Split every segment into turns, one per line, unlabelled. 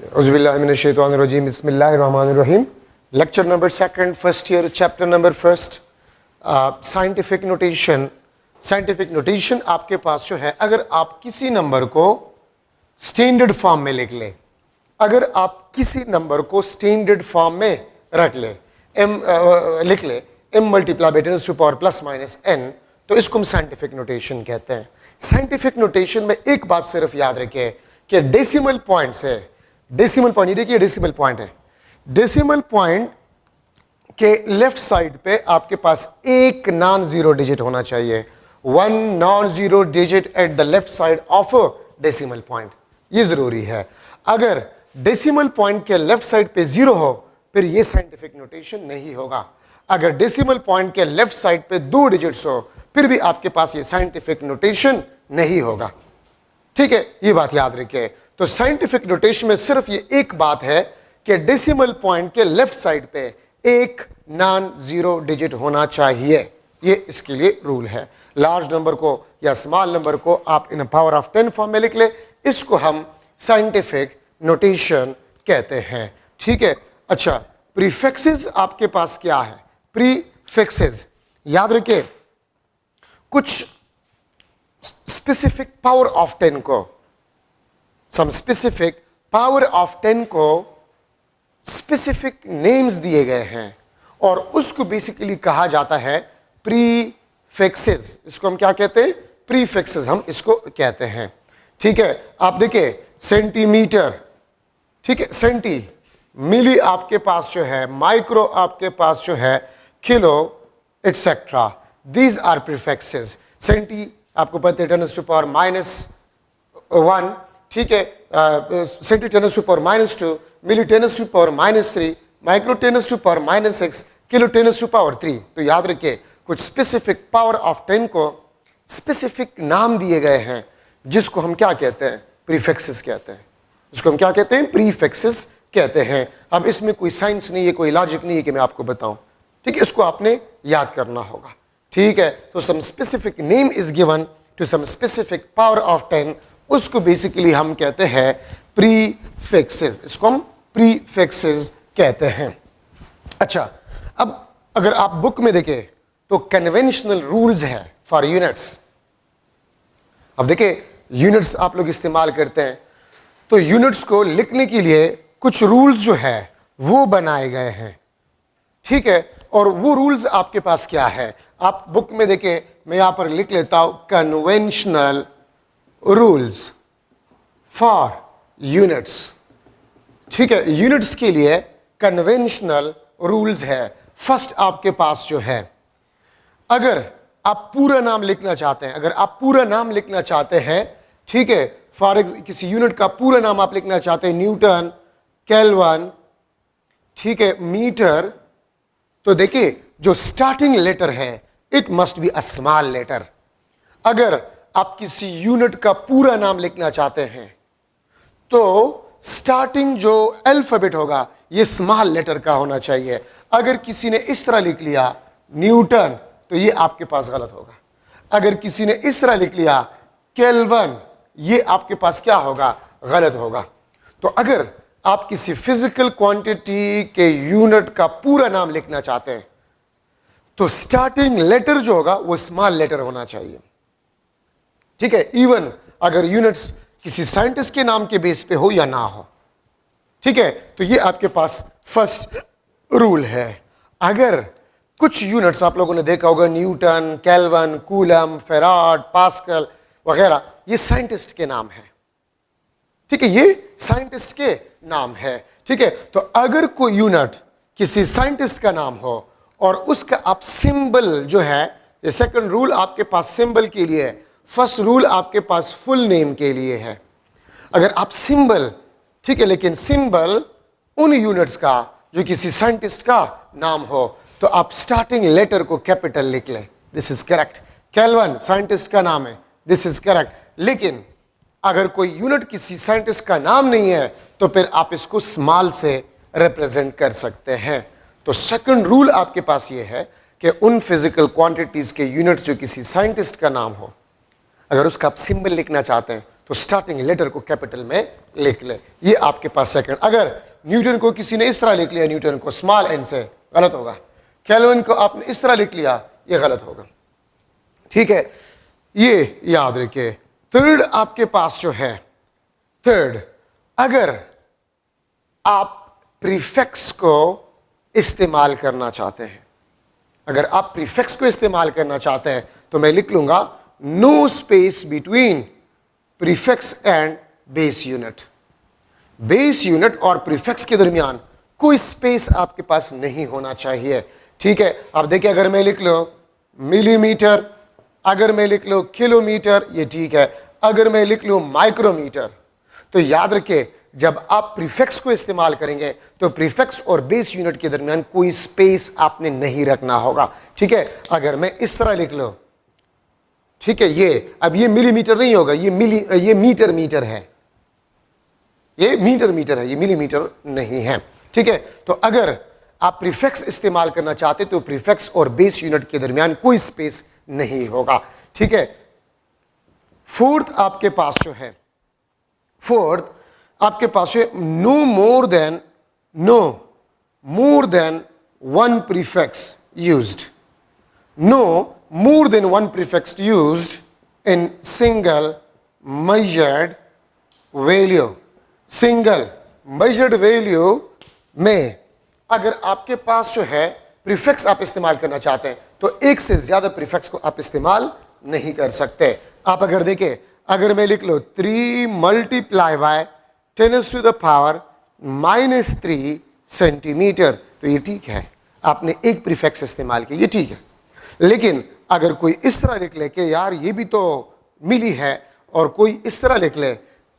औज़ुबिल्लाहिमिनश्शैतानिर्रजीम बिस्मिल्लाहिर्रहमानिर्रहीम। Lecture number second, first year, chapter number first, scientific notation. Scientific notation आपके पास जो है, अगर आप किसी नंबर को स्टैंडर्ड फॉर्म में लिख लें, अगर आप किसी नंबर को स्टैंडर्ड फॉर्म में रख लें, लिख लें m multiply by 10 to power plus minus n, तो इसको हम साइंटिफिक नोटेशन कहते हैं। साइंटिफिक नोटेशन में एक बात सिर्फ याद रखें कि डेसिमल पॉइंट है, डेसिमल पॉइंट, ये देखिए डेसिमल पॉइंट है, डेसिमल पॉइंट के लेफ्ट साइड पे आपके पास एक नॉन जीरो डिजिट होना चाहिए, one non zero digit at the left side of decimal point, ये जरूरी है। अगर डेसिमल पॉइंट के लेफ्ट साइड पे जीरो हो फिर ये साइंटिफिक नोटेशन नहीं होगा। अगर डेसिमल पॉइंट के लेफ्ट साइड पे दो डिजिट्स हो फिर भी आपके पास ये साइंटिफिक नोटेशन नहीं होगा। ठीक है, ये बात याद रखिए। तो साइंटिफिक नोटेशन में सिर्फ ये एक बात है कि डेसिमल पॉइंट के लेफ्ट साइड पे एक नॉन जीरो डिजिट होना चाहिए, ये इसके लिए रूल है। लार्ज नंबर को या स्मॉल नंबर को आप इन पावर ऑफ 10 फॉर्म में लिख ले, इसको हम साइंटिफिक नोटेशन कहते हैं। ठीक है, अच्छा, प्रीफिक्सेस आपके पास क्या है? प्रीफिक्सेस याद रखिए, कुछ स्पेसिफिक पावर ऑफ 10 को, सम स्पेसिफिक पावर ऑफ 10 को स्पेसिफिक नेम्स दिए गए हैं और उसको बेसिकली कहा जाता है प्रीफिक्सेस। इसको हम क्या कहते हैं? प्रीफिक्सेस हम इसको कहते हैं। ठीक है, आप देखिए सेंटीमीटर, ठीक है, सेंटी, मिली आपके पास जो है, माइक्रो आपके पास जो है, kilo, etcetera, these are prefixes. Centi आपको पता है 10 टू पावर -1, ठीक है, centi 10 to power -2, milli 10 to power -3, micro 10 to power -6, kilo 10 to power 3। तो याद रखिए कुछ स्पेसिफिक पावर ऑफ 10 को स्पेसिफिक नाम दिए गए हैं जिसको हम क्या कहते हैं? प्रीफिक्सेस कहते हैं। इसको हम क्या कहते हैं? प्रीफिक्सेस कहते हैं। अब इसमें कोई साइंस नहीं है, कोई लॉजिक नहीं है कि मैं आपको बताऊं, ठीक है, इसको आपने याद करना होगा। ठीक है, तो some specific name is given to some specific power of 10, उसको बेसिकली हम कहते हैं प्रीफिक्सेस, इसको हम प्रीफिक्सेस कहते हैं। अच्छा, अब अगर आप बुक में देखें तो कन्वेंशनल रूल्स है फॉर यूनिट्स। अब देखिए यूनिट्स आप लोग इस्तेमाल करते हैं, तो यूनिट्स को लिखने के लिए कुछ रूल्स जो है वो बनाए गए हैं। ठीक है, और वो रूल्स आपके पास क्या है? आप बुक में देखें, मैं यहां पर लिख लेता हूं कन्वेंशनल रूल्स फॉर यूनिट्स। ठीक है, यूनिट्स के लिए कन्वेंशनल रूल्स है। फर्स्ट आपके पास जो है, अगर आप पूरा नाम लिखना चाहते हैं, अगर आप पूरा नाम लिखना चाहते हैं, ठीक है, फॉर किसी यूनिट का पूरा नाम आप लिखना चाहते हैं, न्यूटन, केल्विन, ठीक है, मीटर, तो देखिए जो स्टार्टिंग लेटर है it must be a small letter. अगर आप किसी यूनिट का पूरा नाम लिखना चाहते हैं तो स्टार्टिंग जो अल्फाबेट होगा ये स्मॉल लेटर का होना चाहिए। अगर किसी ने इस तरह लिख लिया न्यूटन तो ये आपके पास गलत होगा। अगर किसी ने इस तरह लिख लिया केल्विन, ये आपके पास क्या होगा? गलत होगा। तो अगर आप किसी फिजिकल क्वांटिटी के यूनिट का पूरा नाम लिखना चाहते हैं तो स्टार्टिंग लेटर जो होगा वो स्मॉल लेटर होना चाहिए। ठीक है, इवन अगर यूनिट्स किसी साइंटिस्ट के नाम के बेस पे हो या ना हो। ठीक है, तो ये आपके पास फर्स्ट रूल है। अगर कुछ यूनिट्स आप लोगों ने देखा होगा, Newton, kelvin, coulomb, farad, pascal वगैरह, ये साइंटिस्ट के नाम है। ठीक है, ये साइंटिस्ट के नाम है। ठीक है, तो अगर कोई यूनिट किसी साइंटिस्ट का नाम हो और उसका आप सिंबल जो है, ये सेकंड रूल आपके पास सिंबल के लिए है, फर्स्ट रूल आपके पास फुल नेम के लिए है। अगर आप सिंबल, ठीक है, लेकिन सिंबल उन यूनिट्स का जो किसी साइंटिस्ट का नाम हो तो आप स्टार्टिंग लेटर को कैपिटल लिख लें, this is correct. Kelvin scientist का नाम है, दिस इज करेक्ट। लेकिन अगर कोई यूनिट किसी साइंटिस्ट का नाम नहीं है तो फिर आप इसको स्मॉल से रिप्रेजेंट कर सकते हैं। तो सेकंड रूल आपके पास ये है कि उन फिजिकल क्वांटिटीज के यूनिट्स जो किसी साइंटिस्ट का नाम हो, अगर उसका आप सिंबल लिखना चाहते हैं तो तो स्टार्टिंग लेटर को कैपिटल में लिख ले, ये आपके पास सेकंड। अगर न्यूटन को किसी ने इस तरह लिख लिया, न्यूटन को स्मॉल एन से, गलत होगा। केल्विन को आपने इस तरह लिख लिया, ये गलत होगा। ठीक है, ये याद रखिए। थर्ड आपके पास जो है, थर्ड, अगर आप प्रीफिक्स को इस्तेमाल करना चाहते हैं, अगर आप प्रीफिक्स को इस्तेमाल करना चाहते हैं तो मैं लिख लूंगा no space between prefix and base unit. Base unit और प्रीफिक्स के दरमियान कोई स्पेस आपके पास नहीं होना चाहिए। ठीक है, अब देखिए, अगर मैं लिख लो मिलीमीटर, अगर मैं लिख लो किलोमीटर, ये ठीक है। अगर मैं लिख लूं माइक्रोमीटर, तो याद रखिए जब आप प्रीफिक्स को इस्तेमाल करेंगे तो प्रीफिक्स और बेस यूनिट के दरमियान कोई स्पेस आपने नहीं रखना होगा। ठीक है, अगर मैं इस तरह लिख लो, ठीक है, ये अब ये मिलीमीटर नहीं होगा, ये मीटर है, ये मीटर है, ये मिलीमीटर नहीं है। ठीक है, तो अगर आप प्रीफिक्स इस्तेमाल करना चाहते तो प्रीफिक्स और बेस यूनिट के दरमियान कोई स्पेस नहीं होगा। ठीक है, फोर्थ आपके पास जो है, फोर्थ आपके पास है no more than one prefix used, no more than one prefix used in single measured value. Single measured value में अगर आपके पास जो है प्रीफिक्स आप इस्तेमाल करना चाहते हैं तो एक से ज्यादा प्रीफिक्स को आप इस्तेमाल नहीं कर सकते। आप अगर देखें, अगर मैं लिख लो 3 मल्टीप्लाई बाय 10⁻³ सेंटीमीटर, तो ये ठीक है, आपने एक प्रीफिक्स इस्तेमाल किया, ये ठीक है। लेकिन अगर कोई इस तरह लिख ले कि यार ये भी तो मिली है, और कोई इस तरह लिख ले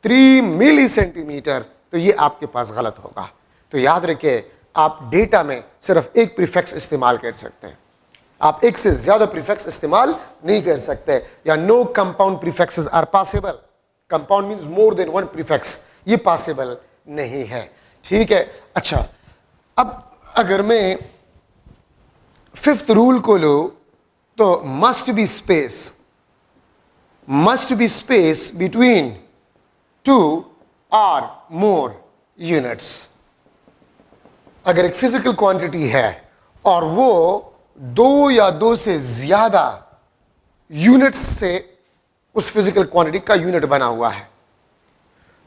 3 मिली सेंटीमीटर, तो ये आपके पास गलत होगा। तो याद रखिए, आप डेटा में सिर्फ एक प्रीफिक्स इस्तेमाल कर सकते हैं, आप एक से ज्यादा प्रीफिक्स इस्तेमाल नहीं कर सकते। या no compound prefixes are possible, compound means more than one prefix, ये पॉसिबल नहीं है। ठीक है, अच्छा, अब अगर मैं फिफ्थ रूल को लो तो मस्ट बी स्पेस बिटवीन 2 और मोर यूनिट्स। अगर एक फिजिकल क्वांटिटी है और वो 2 या 2 से ज्यादा यूनिट्स से उस फिजिकल क्वांटिटी का यूनिट बना हुआ है,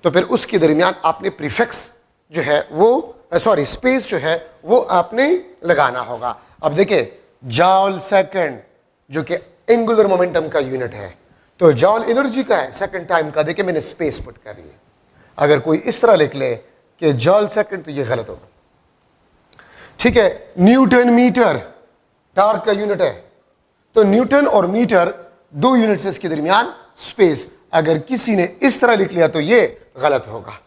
तो फिर उसके दरमियान आपने प्रीफिक्स जो है वो स्पेस जो है वो आपने लगाना होगा। अब देखिए, जॉल सेकंड जो कि एंगुलर मोमेंटम का यूनिट है, तो जॉल एनर्जी का है, सेकंड टाइम का, देखिए मैंने स्पेस पुट कर लिया। अगर कोई इस तरह लिख ले कि जॉल सेकंड, तो ये गलत होगा। ठीक है, न्यूटन मीटर टॉर्क का यूनिट है, तो न्यूटन और मीटर 2 यूनिट्स इसके दरमियान स्पेस, अगर किसी ने इस तरह लिख लिया तो ये गलत होगा।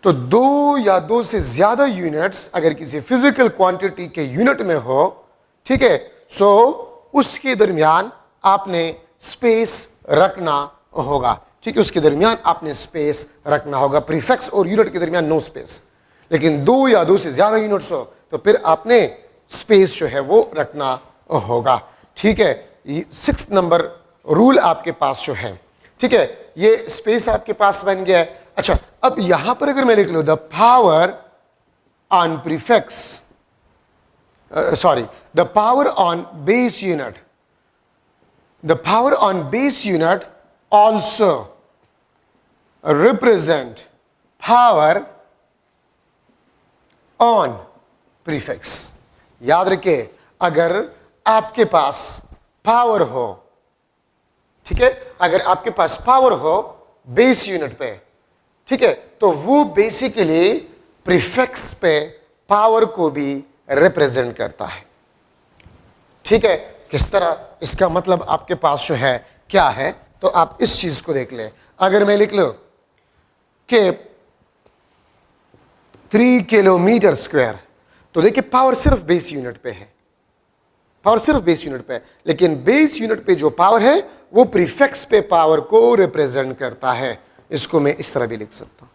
तो 2 या 2 से ज्यादा यूनिट्स अगर किसी फिजिकल क्वांटिटी के यूनिट में हो, ठीक है, सो उसके दरमियान आपने स्पेस रखना होगा। ठीक है, उसके दरमियान आपने स्पेस रखना होगा। प्रीफिक्स और यूनिट के दरमियान नो स्पेस, लेकिन 2 या 2 से ज्यादा यूनिट्स हो तो फिर आपने स्पेस जो है वो रखना होगा। ठीक है, 6th नंबर रूल आपके पास जो है, ठीक है, ये स्पेस आपके पास बन गया है। अच्छा, अब यहां पर अगर मैं लिख लूं the power on prefix, the power on base unit, the power on base unit also represent power on prefix. याद रखिए, अगर आपके पास पावर हो, ठीक है, अगर आपके पास पावर हो बेस यूनिट पे, ठीक है, तो वो बेसिकली प्रीफिक्स पे पावर को भी रिप्रेजेंट करता है। ठीक है, किस तरह, इसका मतलब आपके पास जो है क्या है, तो आप इस चीज को देख लें। अगर मैं लिख लो कि 3 किलोमीटर स्क्वायर, तो देखिए पावर सिर्फ बेस यूनिट पे है, पावर सिर्फ बेस यूनिट पे है, लेकिन बेस यूनिट पे जो पावर है वो प्रीफिक्स पे पावर को रिप्रेजेंट करता है। इसको मैं इस तरह भी लिख सकता हूं,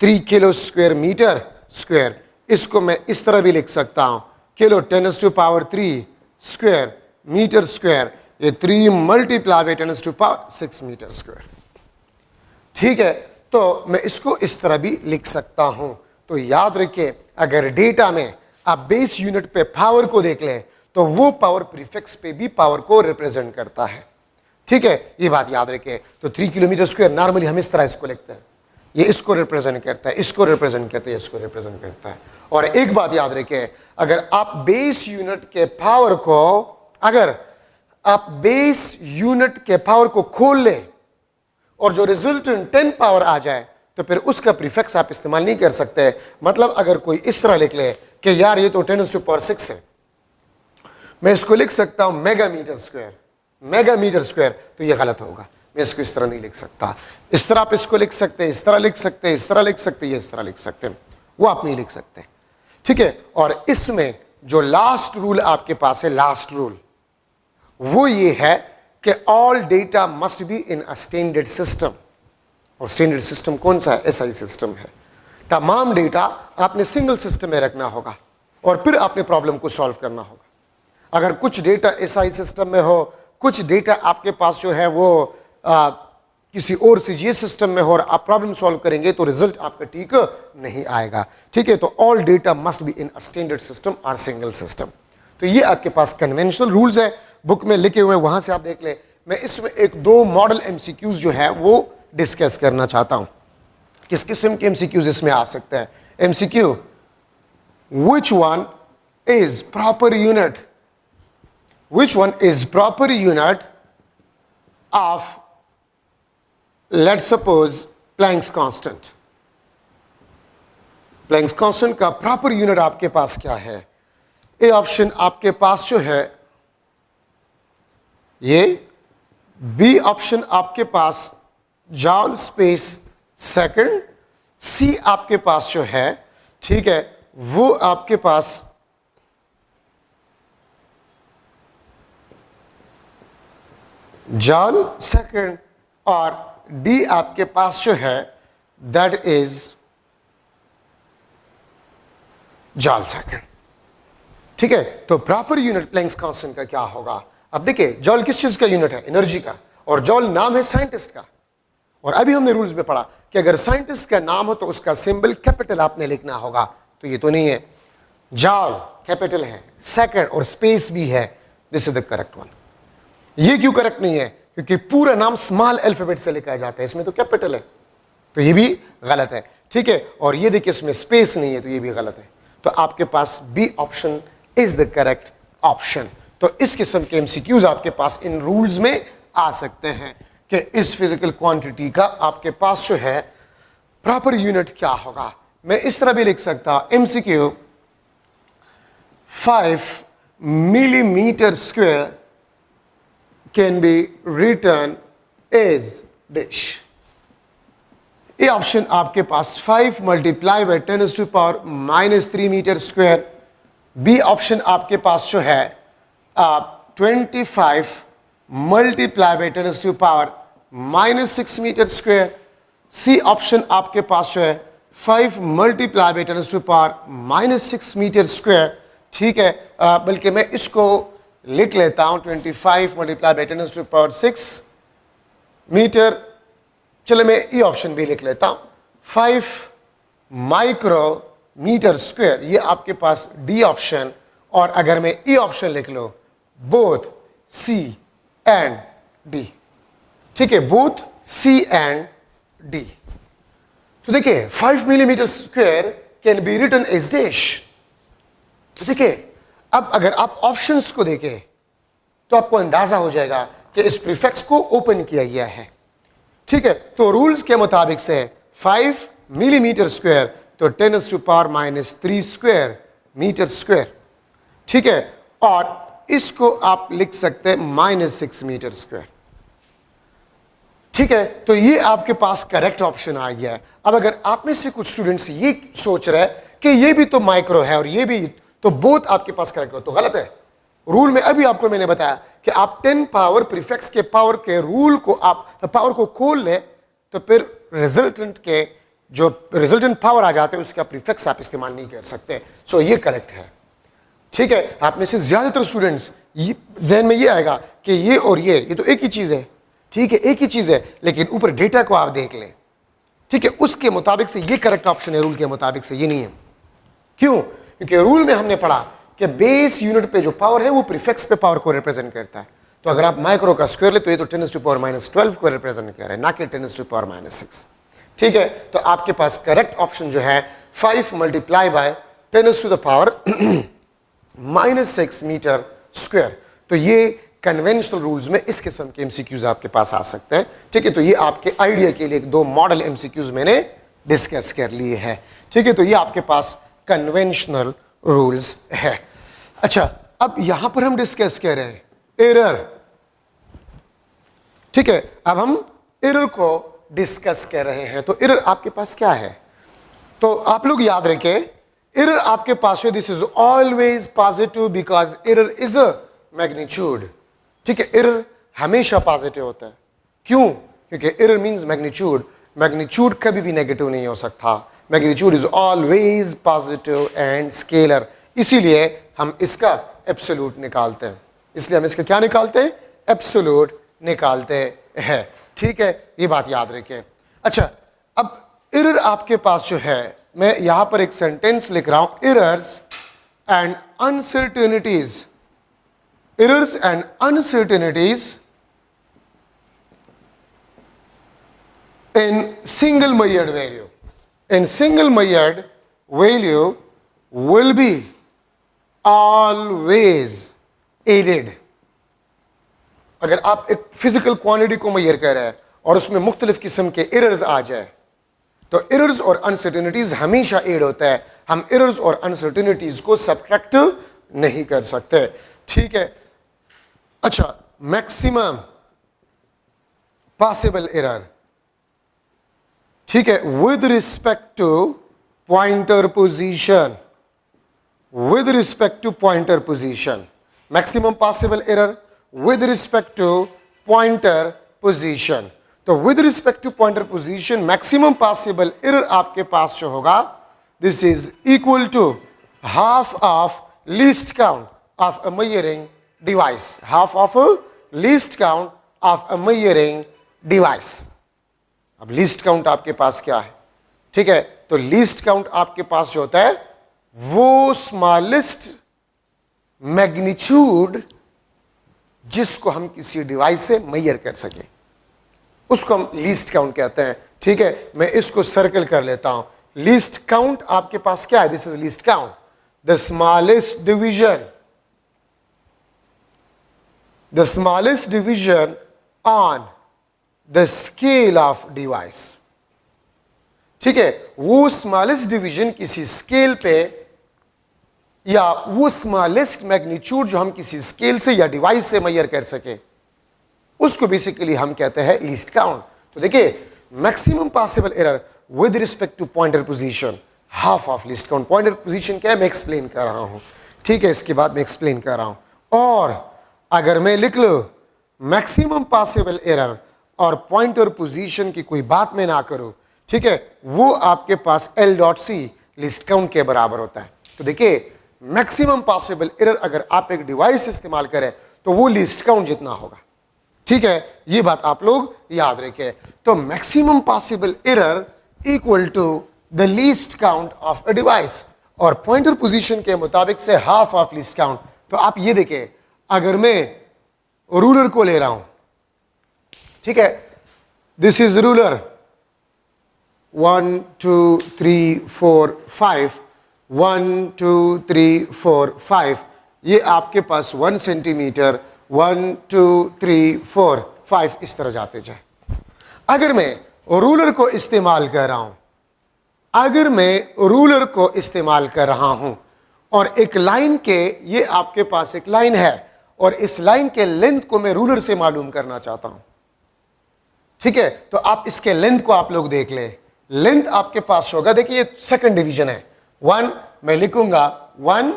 3 किलो स्क्वायर मीटर स्क्वायर, इसको मैं इस तरह भी लिख सकता हूं, किलो 10⁻³ स्क्वायर मीटर स्क्वायर, ये 3 × 10⁻⁶ मीटर स्क्वायर। ठीक है, तो मैं इसको इस तरह भी लिख सकता हूं। तो याद रखिए, अगर डेटा में आप बेस यूनिट पे पावर को देख लें तो वो पावर प्रीफिक्स पे भी पावर को रिप्रेजेंट करता है। ठीक है, ये बात याद रखिए। तो 3 किलोमीटर स्क्वायर नॉर्मली हम इस तरह इसको लिखते हैं, ये इसको रिप्रेजेंट करता है, इसको रिप्रेजेंट करता है, इसको रिप्रेजेंट करता है। और एक बात याद रखिए, अगर आप बेस यूनिट के पावर को, अगर आप बेस यूनिट के पावर को खोल लें और जो रिजल्टेंट 10 पावर आ जाए तो फिर उसका प्रीफिक्स आप इस्तेमाल नहीं कर सकते। मतलब अगर कोई इस तरह लिख ले कि यार ये तो 10⁻⁶ है, मैं इसको लिख सकता हूं मेगामीटर स्क्वायर, मेगामीटर स्क्वायर, तो ये गलत होगा। मैं इसको इस तरह नहीं लिख सकता। इस तरह आप इसको लिख सकते हैं, इस तरह लिख सकते हैं, इस तरह लिख सकते हैं, इस तरह लिख सकते हैं, वो आप नहीं लिख सकते। ठीक है, और इसमें जो लास्ट रूल आपके पास है, लास्ट रूल वो ये है कि all data must be in a standard system. और स्टैंडर्ड सिस्टम कौन सा है? एसआई सिस्टम है। तमाम डेटा आपने सिंगल सिस्टम में रखना होगा और फिर आपने प्रॉब्लम को सॉल्व करना होगा। अगर कुछ डेटा एसआई सिस्टम में हो, कुछ डेटा आपके पास जो है वो किसी और सी ये सिस्टम में हो और आप प्रॉब्लम सॉल्व करेंगे तो रिजल्ट आपका ठीक नहीं आएगा। ठीक है, तो all data must be in a standard system और सिंगल सिस्टम। तो ये आपके पास कन्वेंशनल रूल्स है, बुक में लिखे हुए, वहां से आप देख ले। मैं इसमें 1-2 मॉडल एमसीक्यूज जो है वो डिस्कस करना चाहता हूं। किस किस्म के एमसीक्यूज इसमें आ सकते हैं? MCQ, which one is proper unit, which one is proper unit of, let's suppose, Planck's constant. Planck's constant का प्रॉपर यूनिट आपके पास क्या है? ए ऑप्शन आपके पास जो है ये, बी ऑप्शन आपके पास जॉल स्पेस सेकंड, सी आपके पास जो है, ठीक है, वो आपके पास जॉल सेकंड, और डी आपके पास जो है दैट इज जॉल सेकंड। ठीक है, तो प्रॉपर यूनिट प्लैंक्स कांस्टेंट का क्या होगा? अब देखिए, जॉल किस चीज का यूनिट है? एनर्जी का। और जॉल नाम है साइंटिस्ट का। और अभी हमने रूल्स में पढ़ा कि अगर साइंटिस्ट का नाम हो तो उसका सिंबल कैपिटल आपने लिखना होगा। तो ये तो नहीं है, जॉल कैपिटल है, सेकंड और स्पेस भी है, this is the correct one. ये क्यों करेक्ट नहीं है? क्योंकि पूरा नाम स्मॉल अल्फाबेट से लिखा जाता है, इसमें तो कैपिटल है, तो ये भी गलत है। ठीक है, और ये देखिए इसमें स्पेस नहीं है, तो ये भी गलत है। तो आपके पास B option is the correct option. तो इस किस्म के एमसीक्यूज आपके पास इन रूल्स में आ सकते हैं कि इस फिजिकल क्वांटिटी का आपके पास जो है प्रॉपर यूनिट क्या होगा। मैं इस तरह भी लिख सकता हूं, MCQ 5 millimetre square can be written as dash. ये ऑप्शन आपके पास 5 multiply by 10⁻³ metre square. B option आपके पास जो है 25 multiply by 10⁻⁻6 metre square. C option आपके पास जो है 5 मल्टीप्लाई बाय 10⁻⁻6 मीटर स्क्वायर। ठीक है, बल्कि मैं इसको लिख लेता हूं 25 मल्टीप्लाई बाय 10⁻6 मीटर। चलो मैं ये ऑप्शन भी लिख लेता हूं 5 माइक्रोमीटर स्क्वायर, ये आपके पास डी ऑप्शन। और अगर मैं ई ऑप्शन लिख लो, बोथ सी एंड डी। ठीक है, बोथ सी एंड डी। तो देखिए 5 millimetre square can be written as dash. तो देखिए, अब अगर आप ऑप्शंस को देखें तो आपको अंदाजा हो जाएगा कि इस प्रीफिक्स को ओपन किया गया है। ठीक है, तो रूल्स के मुताबिक से 5 मिलीमीटर स्क्वायर तो 10⁻³ स्क्वायर मीटर स्क्वायर। ठीक है, और इसको आप लिख सकते हैं -6 मीटर स्क्वायर। ठीक है, तो ये आपके पास करेक्ट ऑप्शन आ गया है। अब अगर आप में से कुछ स्टूडेंट्स ये सोच रहे हैं कि ये भी तो माइक्रो है और ये भी, तो बोथ आपके पास करेक्ट हो, तो गलत है। रूल में अभी आपको मैंने बताया कि आप 10 पावर प्रीफिक्स के पावर के रूल को, आप पावर को खोल ले तो फिर रिजल्टेंट के जो रिजल्टेंट पावर आ जाते हैं उसका प्रीफिक्स आप इस्तेमाल नहीं कर सकते। सो ये करेक्ट है। ठीक है, आप में से ज्यादातर स्टूडेंट्स जहन में ये आएगा कि ये और ये तो एक ही चीज है। ठीक है, एक ही चीज है, लेकिन ऊपर डेटा को आप देख लें ठीक है, उसके मुताबिक से ये करेक्ट ऑप्शन है, रूल के मुताबिक से ये नहीं है। क्यों? क्योंकि रूल में हमने पढ़ा कि बेस यूनिट पे जो पावर है वो प्रीफिक्स पे पावर को रिप्रेजेंट करता है। तो अगर आप माइक्रो का स्क्वायर ले तो ये तो 10⁻12 को रिप्रेजेंट कर रहा है, ना कि 10⁻6। ठीक है, तो आपके पास करेक्ट ऑप्शन जो है 5 मल्टीप्लाई बाय 10⁻6 मीटर स्क्वायर। तो ये कन्वेंशनल रूल्स में इस किस्म के एमसीक्यूज आपके पास आ सकते हैं। ठीक है, तो ये आपके आइडिया के लिए 2 मॉडल एमसीक्यूज मैंने डिस्कस कर लिए हैं। ठीक है, तो ये आपके पास कन्वेंशनल रूल्स है। अच्छा, अब यहां पर हम डिस्कस कर रहे हैं एरर। ठीक है, अब हम एरर को डिस्कस कर रहे हैं। तो एरर आपके पास क्या है? तो आप लोग याद रखें, एरर आपके पास है this is always positive because error is a magnitude. ठीक है, एरर हमेशा पॉजिटिव होता है। क्यों? क्योंकि एरर मींस मैग्नीट्यूड। मैग्नीट्यूड कभी भी नेगेटिव नहीं हो सकता। Magnitude is always positive and scalar. इसीलिए हम इसका एब्सोल्यूट निकालते हैं। इसलिए हम इसका क्या निकालते हैं? एब्सोल्यूट निकालते हैं। ठीक है, ये बात याद रखें। अच्छा, अब एरर आपके पास जो है, मैं यहां पर एक सेंटेंस लिख रहा हूं, errors and uncertainties. Errors and uncertainties in single measured value. In single measured value will be always aided. अगर आप एक फिजिकल क्वांटिटी को मेजर कर रहे हैं और उसमें मुख्तलिफ किस्म के एरर्स आ जाए तो एरर्स और अनसर्टेनिटीज हमेशा एड होता है। हम एरर्स और अनसर्टेनिटीज को सब्ट्रैक्ट नहीं कर सकते। ठीक है, अच्छा, मैक्सिमम पॉसिबल एरर। ठीक है, with respect to pointer position. With respect to pointer position, maximum possible error with respect to pointer position. तो with respect to pointer position maximum possible error आपके पास जो होगा, this is equal to half of least count of a measuring device. Half of a least count of a measuring device. अब least count आपके पास क्या है? ठीक है, तो least count आपके पास जो होता है वो smallest magnitude जिसको हम किसी डिवाइस से मेजर कर सके उसको हम least count कहते हैं। ठीक है, मैं इसको सर्कल कर लेता हूं। least count आपके पास क्या है? This is least count, the smallest division, the smallest division on the scale of device। ठीक है, वो स्मॉलेस्ट डिवीजन किसी स्केल पे या वो स्मॉलेस्ट मैग्नीट्यूड जो हम किसी स्केल से या डिवाइस से मेजर कर सके उसको बेसिकली हम कहते हैं लीस्ट काउंट। तो देखिए, maximum possible error with respect to pointer position, half of least count. Pointer position क्या है मैं एक्सप्लेन कर रहा हूं। ठीक है, इसके बाद मैं एक्सप्लेन कर रहा हूं। और अगर मैं लिख लो मैक्सिमम पॉसिबल एरर और पॉइंटर पोजीशन की कोई बात मैं ना करूं, ठीक है, वो आपके पास L.C लिस्ट काउंट के बराबर होता है। तो देखिए, मैक्सिमम पॉसिबल एरर अगर आप एक डिवाइस इस्तेमाल करें तो वो लिस्ट काउंट जितना होगा। ठीक है, ये बात आप लोग याद रखें। तो maximum possible error equal to the least count of a device और पॉइंटर पोजीशन के मुताबिक से हाफ ऑफ लीस्ट काउंट। तो आप ये देखें, अगर मैं रूलर को ले रहा हूं, ठीक है, दिस इज रूलर 1 2 3 4 5 1 2 3 4 5, ये आपके पास 1 सेंटीमीटर 1 2 3 4 5 इस तरह जाते जाए। अगर मैं रूलर को इस्तेमाल कर रहा हूं, अगर मैं रूलर को इस्तेमाल कर रहा हूं और एक लाइन के, ये आपके पास एक लाइन है और इस लाइन के लेंथ को मैं रूलर से मालूम करना चाहता हूं, ठीक है, तो आप इसके लेंथ को आप लोग देख ले। लेंथ आपके पास होगा, देखिए ये सेकंड डिवीजन है 1, मैं लिखूंगा 1,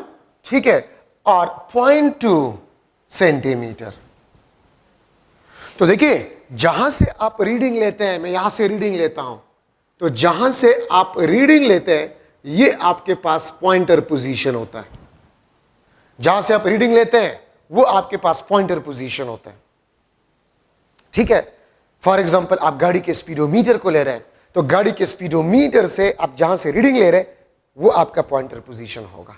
ठीक है, और 0.2 सेंटीमीटर। तो देखिए, जहां से आप रीडिंग लेते हैं, मैं यहां से रीडिंग लेता हूं, तो जहां से आप रीडिंग लेते हैं ये आपके पास पॉइंटर पोजीशन होता है। जहां से आप रीडिंग लेते हैं वो आपके पास पॉइंटर पोजीशन होता है। ठीक है, फॉर एग्जांपल आप गाड़ी के स्पीडोमीटर को ले रहे हैं, तो गाड़ी के स्पीडोमीटर से आप जहां से रीडिंग ले रहे वो आपका पॉइंटर पोजीशन होगा।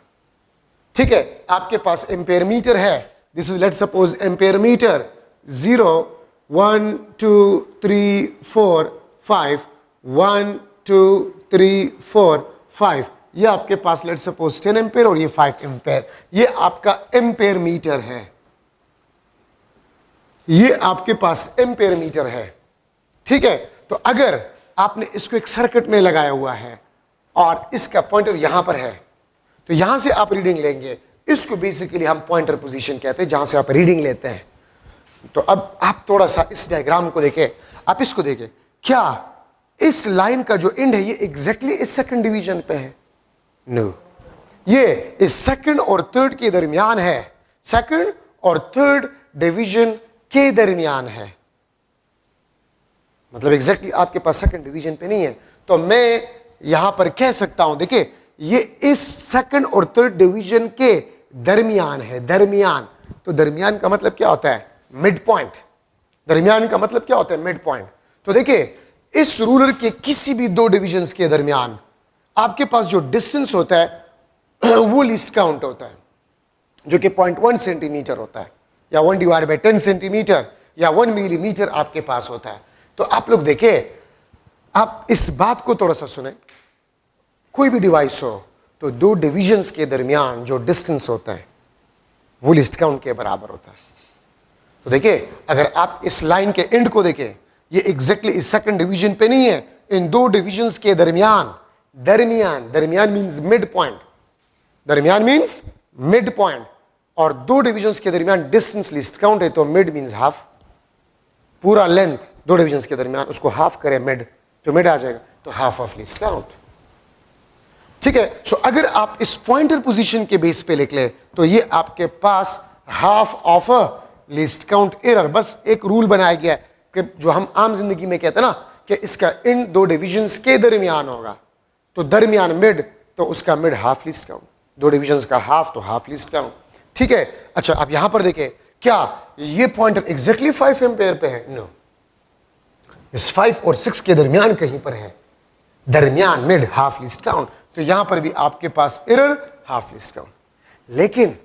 ठीक है, आपके पास एम्पेयर मीटर है, this is let suppose ampere metre 0 1 2 3 4 5 1 2 3 4 5, ये आपके पास लेट सपोज 10 एम्पेयर और ये 5 एम्पेयर, ये आपका एम्पेयर मीटर है, ये आपके पास एम्पेयर मीटर है। ठीक है, तो अगर आपने इसको एक सर्किट में लगाया हुआ है और इसका पॉइंटर यहां पर है, तो यहां से आप रीडिंग लेंगे, इसको बेसिकली हम पॉइंटर पोजीशन कहते हैं, जहां से आप रीडिंग लेते हैं। तो अब आप थोड़ा सा इस डायग्राम को देखें, आप इसको देखें, क्या इस लाइन का जो एंड है ये एग्जैक्टली इस सेकंड डिवीजन पे है? नो, ये इस सेकंड और थर्ड के दरमियान है, सेकंड और थर्ड डिवीजन के दरमियान है, मतलब एग्जैक्टली आपके पास सेकंड डिवीजन पे नहीं है। तो मैं यहां पर कह सकता हूं, देखिए ये इस सेकंड और थर्ड डिवीजन के दरमियान है, दरमियान। तो दरमियान का मतलब क्या होता है? Mid point. दरमियान का मतलब क्या होता है? Mid point. तो देखिए इस रूलर के किसी भी दो डिविजन्स के दरमियान आपके पास जो डिस्टेंस होता है वो लीस्ट काउंट होता है, जो कि 0.1 सेंटीमीटर होता है, या 1/10 सेंटीमीटर, या 1 मिलीमीटर आपके पास होता है। तो आप लोग देखिए, आप इस बात को थोड़ा सा सुने, कोई भी डिवाइस हो तो दो डिविजन्स के दरमियान जो डिस्टेंस होता है वो लीस्ट काउंट के बराबर होता है। तो देखिए अगर आप इस लाइन के एंड को देखें, ये एग्जैक्टली इस सेकंड डिवीजन पे नहीं है, इन दो डिविजन्स के दरमियान, दरमियान, दरमियान मींस मिड पॉइंट, दरमियान मींस मिड पॉइंट, और दो डिविजन्स के दरमियान डिस्टेंस लीस्ट काउंट है, तो मिड मींस हाफ, पूरा लेंथ दो डिविजन्स के दरमियान उसको हाफ करें मिड, तो मिड आ जाएगा, तो हाफ ऑफ लीस्ट काउंट। ठीक है, सो अगर आप इस पॉइंटर पोजीशन के बेस पे लिख ले तो ये आपके पास half of a least count error. बस एक रूल बनाया गया है कि जो हम आम जिंदगी में कहते हैं ना कि इसका इन दो डिविजन्स के दरमियान होगा, तो दरमियान मिड, तो उसका मिड हाफ लीस्ट काउंट, दो डिविजन्स का हाफ तो हाफ लीस्ट काउंट। ठीक है, अच्छा आप यहां पर देखें, क्या ये पॉइंटर एग्जैक्टली 5 एम्पेयर पे है? नो, इस 5 और 6 के दरमियान कहीं पर है, दरमियान मिड हाफ लीस्ट काउंट, तो यहां पर भी आपके पास एरर हाफ लीस्ट काउंट। लेकिन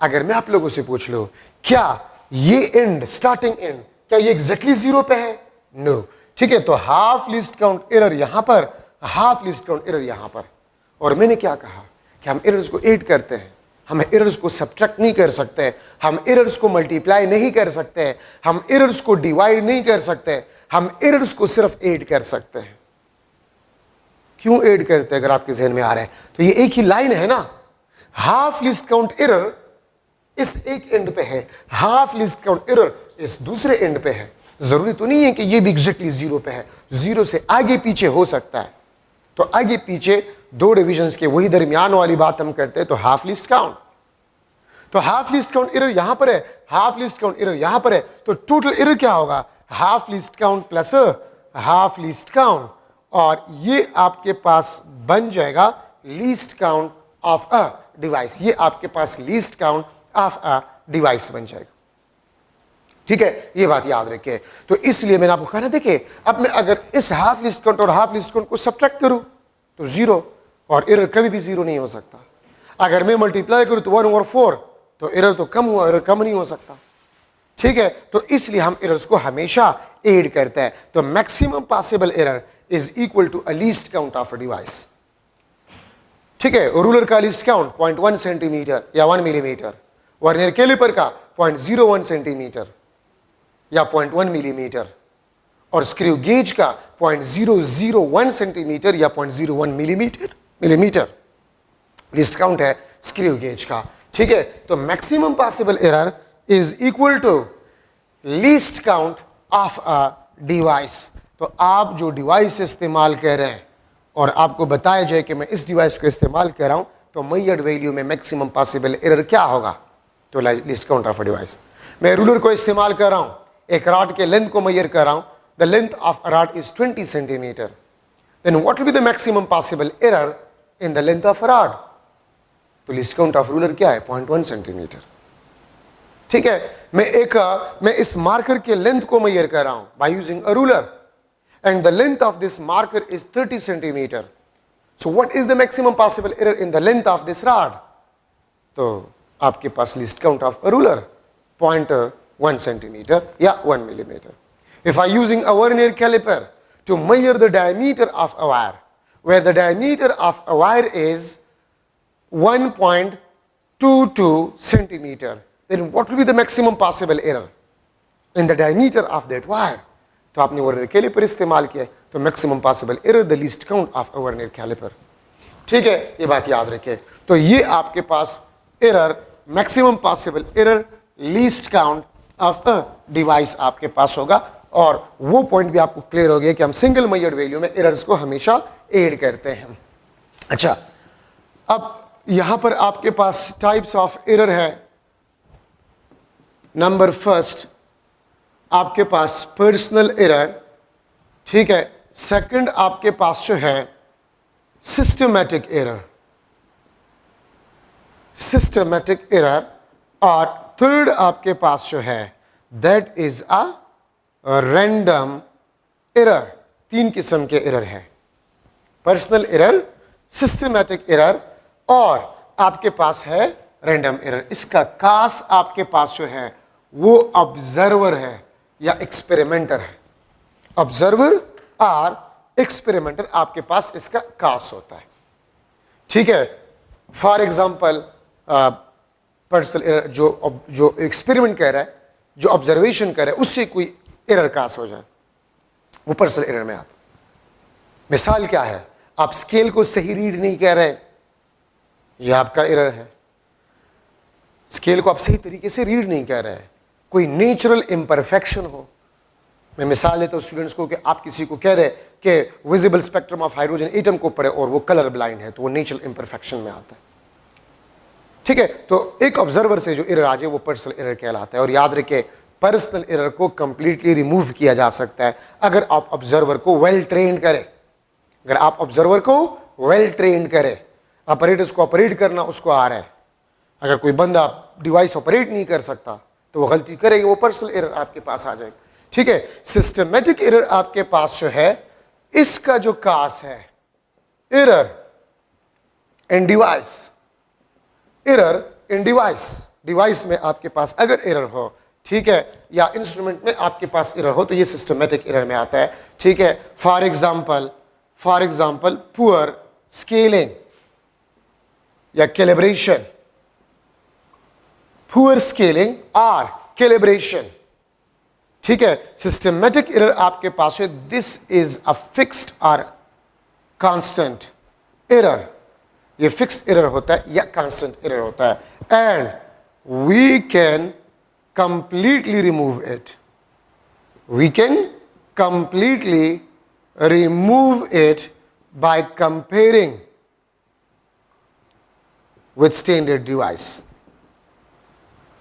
अगर मैं आप लोगों से पूछ लूं, क्या ये एंड, स्टार्टिंग एंड, क्या ये एग्जैक्टली 0 पे है? नो। ठीक है, तो हाफ लीस्ट काउंट एरर यहां पर, हाफ लीस्ट काउंट एरर यहां पर। और मैंने क्या कहा कि हम एरर्स को ऐड करते हैं, हम एरर्स को सब्ट्रैक्ट नहीं कर सकते, हम एरर्स को मल्टीप्लाई नहीं कर सकते, हम एरर्स को डिवाइड नहीं कर सकते, हम एरर्स को सिर्फ ऐड कर सकते हैं। क्यों ऐड करते हैं? अगर आपके जहन में आ रहा है तो ये एक ही लाइन है ना, हाफ लीस्ट काउंट एरर इस एक एंड पे है, हाफ लीस्ट काउंट एरर इस दूसरे एंड पे है। जरूरी तो नहीं है कि ये भी एग्जैक्टली 0 पे है, 0 से आगे पीछे हो सकता है। तो आगे पीछे दो डिविजन्स के वही दरमियान वाली बात हम करते हैं, तो हाफ लीस्ट काउंट, तो हाफ लीस्ट काउंट एरर यहां पर है, हाफ लीस्ट काउंट एरर यहां पर है, तो टोटल एरर क्या होगा? Half least count plus half least count, और ये आपके पास बन जाएगा least count of a device, ये आपके पास least count of a device बन जाएगा। ठीक है, ये बात याद रखिए। तो इसलिए मैंने आपको कहा ना, देखिए अब मैं अगर इस हाफ लिस्ट काउंट और हाफ लिस्ट काउंट को सब्ट्रैक्ट करूं तो 0, और एरर कभी भी 0 नहीं हो सकता। अगर मैं मल्टीप्लाई करूं तो 1/4, तो एरर तो कम हुआ, एरर कम नहीं हो सकता। ठीक है, तो इसलिए हम एरर्स को हमेशा ऐड करते हैं। तो maximum possible error is equal to a least count of a device. ठीक है, रूलर का लीस्ट काउंट 0.1 सेंटीमीटर या 1 मिलीमीटर, वर्नियर कैलिपर का 0.01 सेंटीमीटर या 0.1 मिलीमीटर, और स्क्रू गेज का 0.001 सेंटीमीटर या 0.01 मिलीमीटर लीस्ट काउंट है स्क्रू गेज का। ठीक है, तो maximum possible error is equal to least count of a device. तो आप जो डिवाइस इस्तेमाल कर रहे हैं और आपको बताया जाए कि मैं इस डिवाइस को इस्तेमाल कर रहा हूं, तो मेजर्ड वैल्यू में मैक्सिमम पॉसिबल एरर क्या होगा? तो least count of a device. मैं रूलर को इस्तेमाल कर रहा हूं, एक रॉड के लेंथ को मेजर कर रहा हूं, the length of a rod is 20 centimetre, then what will be the maximum possible error in the length of a rod? तो लीस्ट काउंट ऑफ रूलर क्या है? 0.1 सेंटीमीटर। ठीक है, मैं इस मार्कर के लेंथ को मेजर कर रहा हूं by using a ruler, and the length of this marker is 30 centimeter. So what is the maximum possible error in the length of this rod? तो आपके पास least count of a ruler 0.1 centimeter या 1 millimeter. If I using a vernier caliper to measure the diameter of a wire, where the diameter of a wire is 1.22 centimeter, then what will be the maximum possible error in the diameter of that wire? तो आपने vernier caliper इस्तेमाल किया तो maximum possible error the least count of a vernier calliper. ठीक है, ये बात याद रखें. तो ये आपके पास error, maximum possible error, least count of a device आपके पास होगा. और वो पॉइंट भी आपको क्लियर हो गया कि हम सिंगल मेजर्ड वैल्यू में एरर्स को हमेशा ऐड करते हैं. अच्छा, अब यहां पर आपके पास टाइप्स ऑफ एरर है. नंबर फर्स्ट आपके पास पर्सनल एरर. ठीक है, सेकंड आपके पास जो है सिस्टमैटिक एरर, सिस्टमैटिक एरर. और थर्ड आपके पास जो है that is a random error. तीन किस्म के एरर है, पर्सनल एरर, सिस्टमैटिक एरर और आपके पास है रैंडम एरर. इसका कास आपके पास जो है वो ऑब्जर्वर है या एक्सपेरिमेंटर है. ऑब्जर्वर और एक्सपेरिमेंटर आपके पास इसका कास होता है. ठीक है, फॉर एग्जांपल पर्सनल एरर जो एक्सपेरिमेंट कर रहा है, जो ऑब्जर्वेशन कर रहा है, उससे कोई एरर कास हो जाए, वो पर्सनल एरर में आता है. मिसाल क्या है, आप स्केल को सही रीड नहीं कर रहे, ये आपका एरर है. स्केल को आप सही तरीके से रीड नहीं कर रहे हैं, कोई नेचुरल इम्परफेक्शन हो. मैं मिसाल देता हूं स्टूडेंट्स को कि आप किसी को कह दे कि visible spectrum of hydrogen atom को पढ़े और वो कलर ब्लाइंड है, तो वो नेचुरल इम्परफेक्शन में आता है. ठीक है, तो एक ऑब्जर्वर से जो एरर आ जाए वो पर्सनल एरर कहलाता है. और याद रखे, पर्सनल एरर को कंप्लीटली रिमूव किया जा सकता है अगर आप ऑब्जर्वर को वेल ट्रेन करें. अगर आप ऑब्जर्वर को वेल ट्रेन करें, ऑपरेटर्स को ऑपरेट करना उसको आ रहा है. अगर कोई बंदा डिवाइस ऑपरेट नहीं कर सकता तो वो गलती करेगी, वो पर्सनल एरर आपके पास आ जाएगा. ठीक है, सिस्टमैटिक एरर आपके पास जो है, इसका जो कास है error in device, error in device, device में आपके पास अगर एरर हो, ठीक है, या इंस्ट्रूमेंट में आपके पास एरर हो, तो ये सिस्टमैटिक एरर में आता है. ठीक है, फॉर एग्जांपल पुअर स्केलिंग या कैलिब्रेशन, पुअर स्केलिंग और कैलिब्रेशन. ठीक है, सिस्टमैटिक एरर आपके पास है, दिस इज अ फिक्स्ड और कांस्टेंट एरर. ये फिक्स्ड एरर होता है या कांस्टेंट एरर होता है, and we can completely remove it. We can completely remove it by comparing with standard device.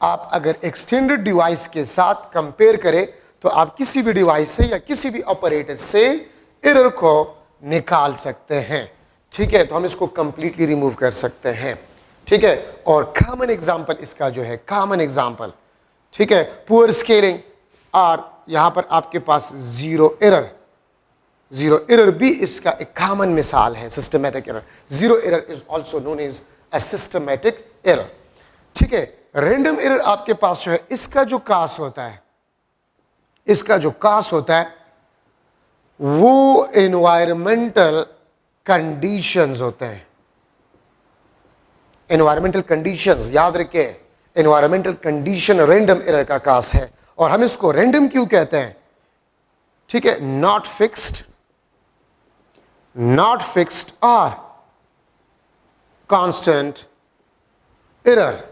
आप अगर एक स्टैंडर्ड डिवाइस के साथ कंपेयर करें तो आप किसी भी डिवाइस से या किसी भी ऑपरेटर से एरर को निकाल सकते हैं. ठीक है, तो हम इसको कंप्लीटली रिमूव कर सकते हैं. ठीक है, और कॉमन एग्जांपल इसका जो है, कॉमन एग्जांपल, ठीक है, पुअर स्केलिंग, और यहां पर आपके पास जीरो एरर. जीरो एरर भी इसका एक कॉमन मिसाल है, systematic error. Zero error is also known as a systematic error. ठीक है, रैंडम एरर आपके पास जो है, इसका जो कास होता है, इसका जो कास होता है वो एनवायरमेंटल कंडीशंस होते हैं. एनवायरमेंटल कंडीशंस, याद रखे, एनवायरमेंटल कंडीशन रैंडम एरर का कास है. और हम इसको रैंडम क्यों कहते हैं? ठीक है, नॉट फिक्स्ड और कांस्टेंट एरर.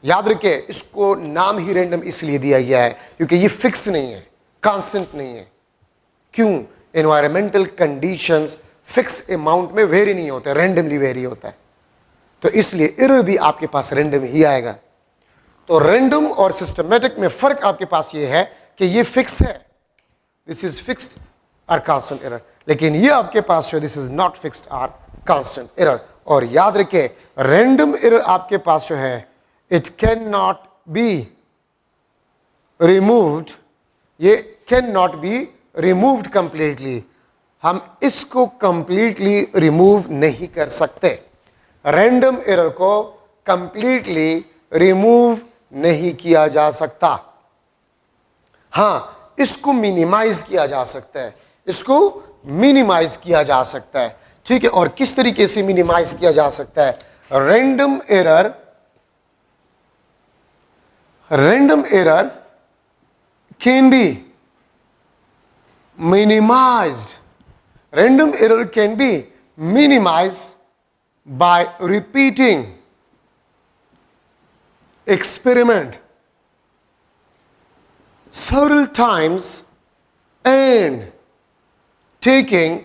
याद रखे, इसको नाम ही रैंडम इसलिए दिया गया है क्योंकि ये फिक्स नहीं है, कांस्टेंट नहीं है. क्यों? एनवायरमेंटल कंडीशंस फिक्स अमाउंट में वेरी नहीं होता, रैंडमली वेरी होता है, तो इसलिए एरर भी आपके पास रैंडम ही आएगा. तो रैंडम और सिस्टमैटिक में फर्क आपके पास ये है कि ये फिक्स है, दिस इज फिक्स्ड और कांस्टेंट एरर, लेकिन ये आपके पास जो दिस इज नॉट फिक्स्ड और कांस्टेंट एरर. और याद रखे, रैंडम एरर आपके पास जो है, it cannot be removed, ये cannot be रिमूव्ड कंप्लीटली, हम इसको कंप्लीटली रिमूव नहीं कर सकते। रैंडम एरर को कंप्लीटली रिमूव नहीं किया जा सकता। हाँ, इसको मिनिमाइज किया जा सकता है, इसको मिनिमाइज किया जा सकता है। ठीक है, और किस तरीके से मिनिमाइज किया जा सकता है? Random error can be minimised, random error can be minimized by repeating experiment several times and taking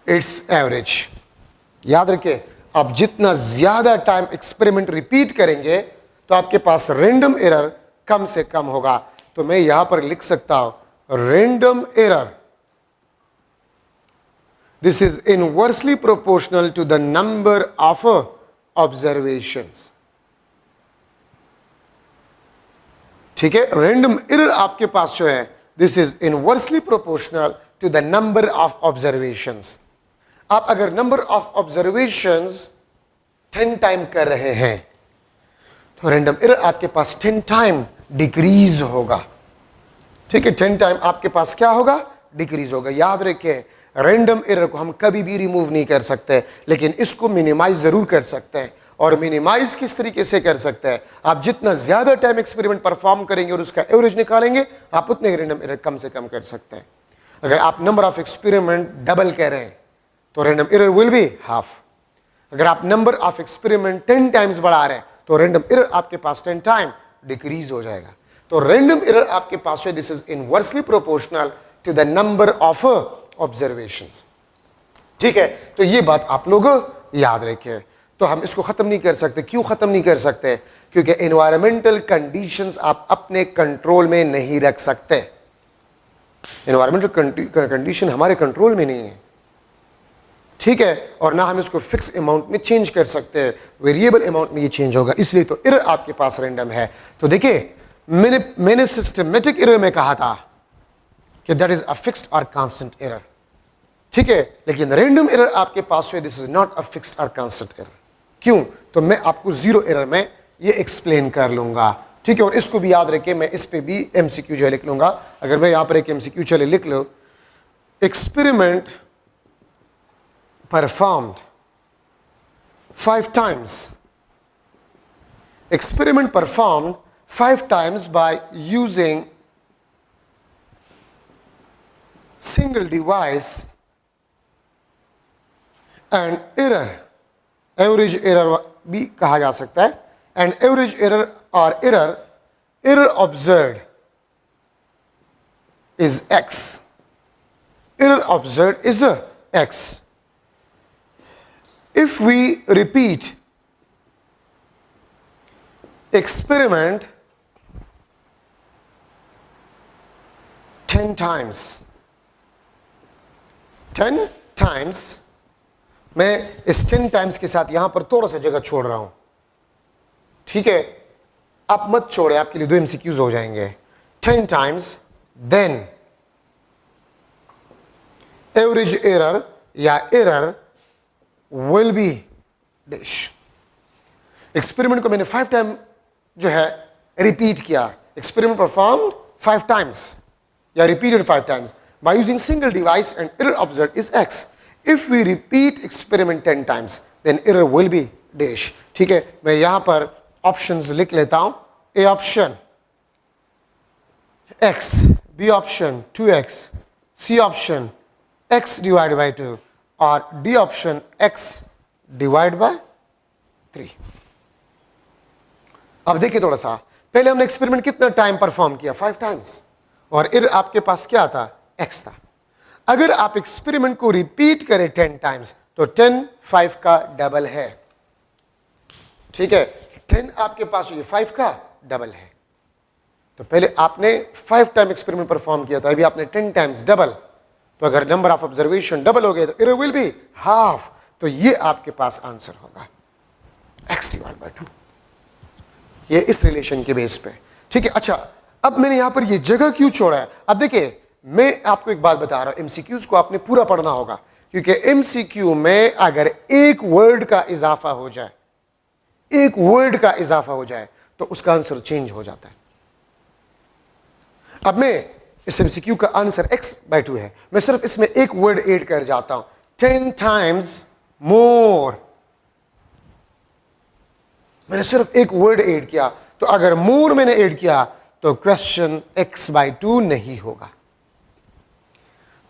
its average। याद रखिए, आप जितना ज्यादा टाइम एक्सपेरिमेंट रिपीट करेंगे तो आपके पास रैंडम एरर कम से कम होगा। तो मैं यहां पर लिख सकता हूं random error, this is inversely proportional to the number of observations। ठीक है, रैंडम एरर आपके पास जो है this is inversely proportional to the number of observations। आप अगर नंबर ऑफ ऑब्जर्वेशंस 10 टाइम कर रहे हैं तो रैंडम एरर आपके पास 10 टाइम डिक्रीज होगा। ठीक है, 10 टाइम आपके पास क्या होगा? डिक्रीज होगा। याद रखिए, रैंडम एरर को हम कभी भी रिमूव नहीं कर सकते, लेकिन इसको मिनिमाइज जरूर कर सकते हैं। और मिनिमाइज किस तरीके से कर सकते हैं? आप जितना ज्यादा टाइम एक्सपेरिमेंट परफॉर्म करेंगे और उसका एवरेज निकालेंगे, आप उतने रैंडम एरर कम से कम कर सकते हैं। अगर आप नंबर ऑफ एक्सपेरिमेंट डबल कर रहे हैं तो random error will be half. अगर आप नंबर ऑफ एक्सपेरिमेंट 10 टाइम्स बढ़ा रहे हैं तो रैंडम एरर आपके पास 10 टाइम डिक्रीज हो जाएगा। तो रैंडम एरर आपके पास है, this is inversely proportional to the number of observations. ठीक है, तो ये बात आप लोग याद रखें। तो हम इसको खत्म नहीं कर सकते। क्यों खत्म नहीं कर सकते? क्योंकि एनवायरमेंटल कंडीशंस आप अपने कंट्रोल में नहीं रख सकते। एनवायरमेंटल कंडीशन हमारे कंट्रोल में नहीं है। ठीक है, और ना हम इसको फिक्स अमाउंट में चेंज कर सकते हैं, वेरिएबल अमाउंट में ये चेंज होगा, इसलिए तो एरर आपके पास रैंडम है। तो देखिए, मैंने सिस्टमेटिक एरर में कहा था कि दैट इज अ फिक्स्ड और कांस्टेंट एरर। ठीक है, लेकिन रैंडम एरर आपके पास है, this is not a fixed और कांस्टेंट एरर। क्यों? तो मैं आपको जीरो एरर में ये एक्सप्लेन कर लूंगा। ठीक है, और इसको भी याद रखें, मैं इस पे भी एमसीक्यू जो है लिख लूंगा। अगर मैं यहां पर एक एमसीक्यू चले लिख लो, experiment performed 5 times, experiment performed 5 times by using single device and error, average error भी कहा जा सकता है, and average error or error observed is x, error observed is x। If we repeat experiment 10 times, 10 times, मैं इस 10 times के साथ यहां पर थोड़ा सा जगह छोड़ रहा हूं। ठीक है, आप मत छोड़े, आपके लिए 2 MCQs हो जाएंगे। 10 times, then एवरेज एरर या error will be dash। Experiment को मैंने 5 टाइम जो है रिपीट किया, एक्सपेरिमेंट परफॉर्म्ड 5 टाइम्स या repeated 5 times by using single device and error observed is x। if we repeat experiment 10 times then error will be dash। ठीक है, मैं यहां पर ऑप्शंस लिख लेता हूं। A option x, B option 2x, C option x divide by 2 और D option x divide by 3। अब देखिए थोड़ा सा, पहले हमने एक्सपेरिमेंट कितना टाइम परफॉर्म किया? 5 टाइम्स, और एरर आपके पास क्या था? x था। अगर आप एक्सपेरिमेंट को रिपीट करें 10 टाइम्स तो 10 5 का डबल है। ठीक है, 10 आपके पास ये 5 का डबल है। तो पहले आपने 5 टाइम एक्सपेरिमेंट परफॉर्म किया था, अभी आपने 10 टाइम्स डबल। तो अगर नंबर ऑफ ऑब्जर्वेशन डबल हो गए तो एरर विल बी हाफ। तो ये आपके पास आंसर होगा x डिवाइड बाय 2। ये इस रिलेशन के बेस पे। ठीक है, अच्छा अब मैंने यहां पर ये जगह क्यों छोड़ा है? अब देखिए, मैं आपको एक बात बता रहा हूं, एमसीक्यूज को आपने पूरा पढ़ना होगा, क्योंकि एमसीक्यू में अगर एक वर्ड का इजाफा हो जाए, एक वर्ड का इजाफा हो जाए, तो उसका आंसर चेंज हो जाता है। अब मैं इस एमसीक्यू का आंसर x/2 है, मैं सिर्फ इसमें एक वर्ड ऐड कर जाता हूं, 10 times more। मैंने सिर्फ एक वर्ड ऐड किया, तो अगर मोर मैंने ऐड किया तो क्वेश्चन x/2 नहीं होगा।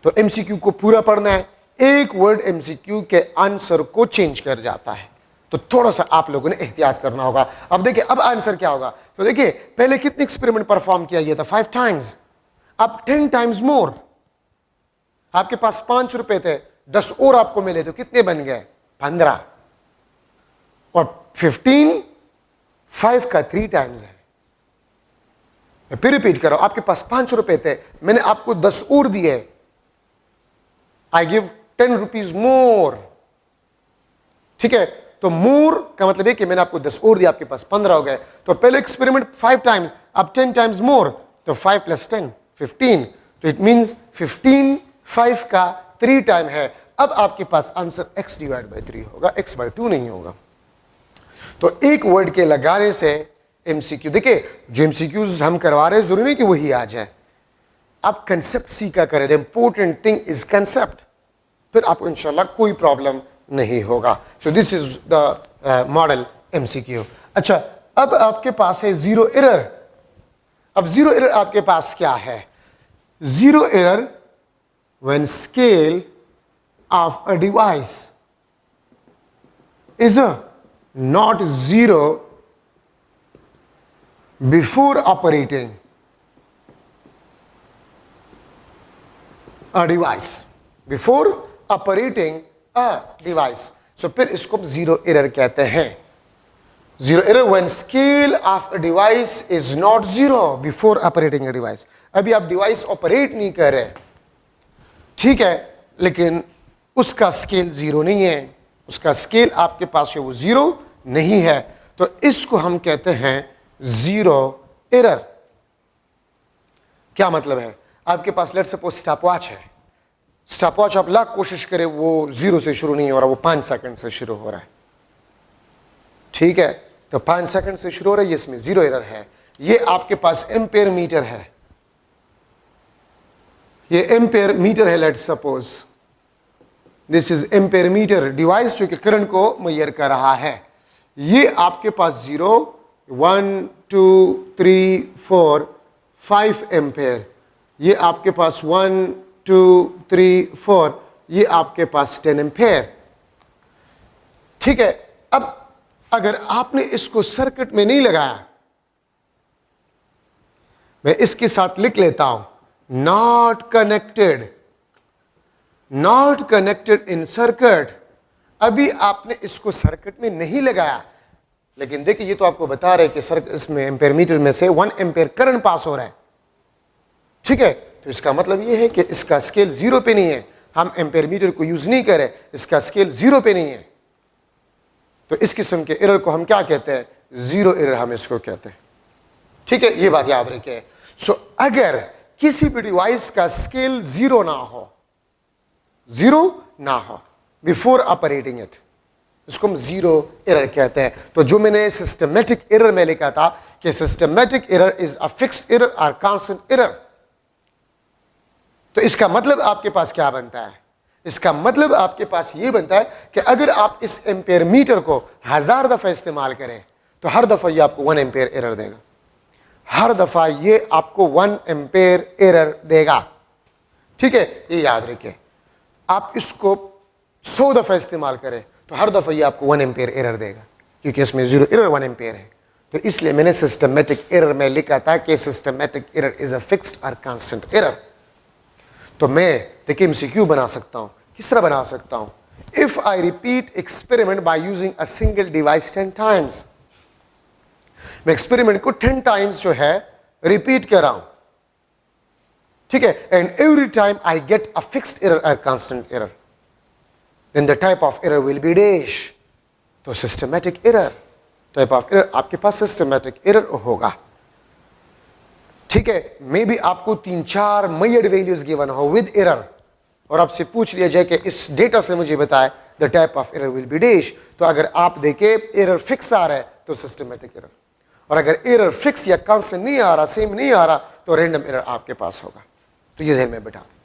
तो एमसीक्यू को पूरा पढ़ना है, एक वर्ड एमसीक्यू के आंसर को चेंज कर जाता है, तो थोड़ा सा आप लोगों ने एहतियात करना होगा। अब देखिए, अब आंसर क्या होगा? तो देखिए, पहले कितने एक्सपेरिमेंट परफॉर्म किया गया था? 5 times। अब 10 times मोर। आपके पास 5 रुपए थे, 10 और आपको मिले तो कितने बन गए? 15। और 15 5 का 3 times है। मैं फिर रिपीट कर रहा हूं, आपके पास 5 रुपए थे, मैंने आपको 10 और दिए, आई गिव 10 रुपीज मोर। ठीक है, तो मोर का मतलब है कि मैंने आपको 10 और दिया, आपके पास 15 हो गए। तो पहले एक्सपेरिमेंट 5 times, अब 10 times मोर, तो 5 + 10 15, तो इट मींस 15 5 का 3 टाइम है। अब आपके पास आंसर x/3 होगा, x/2 नहीं होगा। तो एक वर्ड के लगाने से एमसीक्यू, देखिए जो एमसीक्यूज हम करवा रहे हैं जरूरी नहीं कि वही आ जाए, आप कंसेप्ट सीखा करें। The important thing is concept, फिर आपको इंशाल्लाह कोई प्रॉब्लम नहीं होगा। So this is the model MCQ. अच्छा, अब आपके पास है जीरो एरर। अब जीरो एरर आपके पास क्या है? Zero error when scale of a device is not zero before operating a device, before operating a device। so फिर इसको जीरो एरर कहते हैं। Zero error when scale of a device is not zero before operating a device. अभी आप device operate नहीं कर रहे, ठीक है, लेकिन उसका स्केल जीरो नहीं है, उसका स्केल आपके पास है वो जीरो नहीं है, तो इसको हम कहते हैं जीरो एरर। क्या मतलब है? आपके पास लेट्स सपोज स्टॉपवॉच है, स्टॉपवॉच आप लाख कोशिश करें वो जीरो से शुरू नहीं हो रहा, वो 5 सेकंड से शुरू हो रहा है, ठीक है, तो 5 सेकंड से शुरू हो रहा है, इसमें जीरो एरर है। ये आपके पास एम्पेयर मीटर है, ये एम्पेयर मीटर है, let's suppose this is ampere metre, device जो कि करंट को मेजर कर रहा है। ये आपके पास 0 1 2 3 4 5 एम्पेयर, ये आपके पास 1 2 3 4, ये आपके पास 10 एम्पेयर, ठीक है। अब अगर आपने इसको सर्किट में नहीं लगाया, मैं इसके साथ लिख लेता हूं, not connected, not connected in circuit. अभी आपने इसको सर्किट में नहीं लगाया, लेकिन देखिए ये तो आपको बता रहे कि सर्किट इसमें एम्पेयर मीटर में से 1 एम्पेयर करंट पास हो रहा है, ठीक है, तो इसका मतलब ये है कि इसका स्केल जीरो पे नहीं है, हम एम्पेयर मीटर को यूज नहीं करें, इसका स्केल जीरो पे नहीं है, तो इस किस्म के एरर को हम क्या कहते हैं? जीरो एरर हम इसको कहते हैं, ठीक है, ये बात याद रखिए। सो अगर किसी भी डिवाइस का स्केल जीरो ना हो, जीरो ना हो बिफोर ऑपरेटिंग इट, इसको हम जीरो एरर कहते हैं। तो जो मैंने सिस्टमेटिक एरर में लिखा था कि systematic error is a fixed error और कांस्टेंट एरर, तो इसका मतलब आपके पास क्या बनता है? इसका मतलब आपके पास यह बनता है कि अगर आप इस एम्पेयर मीटर को 1000 दफा इस्तेमाल करें तो हर दफा ये आपको 1 एम्पेयर एरर देगा, हर दफा ये आपको 1 एम्पेयर एरर देगा, ठीक है, ये याद रखिए। आप इसको 100 दफा इस्तेमाल करें तो हर दफा ये आपको 1 एम्पेयर एरर देगा, क्योंकि इसमें जीरो एरर 1 एम्पेयर है। तो इसलिए मैंने सिस्टमेटिक एरर में लिखा था कि systematic error is a fixed और कांस्टेंट एरर। तो मैं देखिए एमसीक्यू बना सकता हूं, किस तरह बना सकता हूं? If I repeat experiment by using a single device 10 times, मैं एक्सपेरिमेंट को 10 टाइम्स जो है रिपीट कर रहा हूं, ठीक है, and every time I get a fixed error और constant error, then the type of error will be dash. तो systematic error, type of error आपके पास सिस्टमेटिक एरर होगा। ठीक है, मे बी आपको 3-4 मेजर्ड वैल्यूज गिवन हो विद एरर और आपसे पूछ लिया जाए कि इस डेटा से मुझे बताए the type of error will be dash, तो अगर आप देखें एरर फिक्स आ रहा है तो सिस्टमेटिक एरर, और अगर एरर फिक्स या कांस्टेंट नहीं आ रहा, सेम नहीं आ रहा, तो रैंडम एरर आपके पास होगा। तो ये ज़हन में बिठा दें,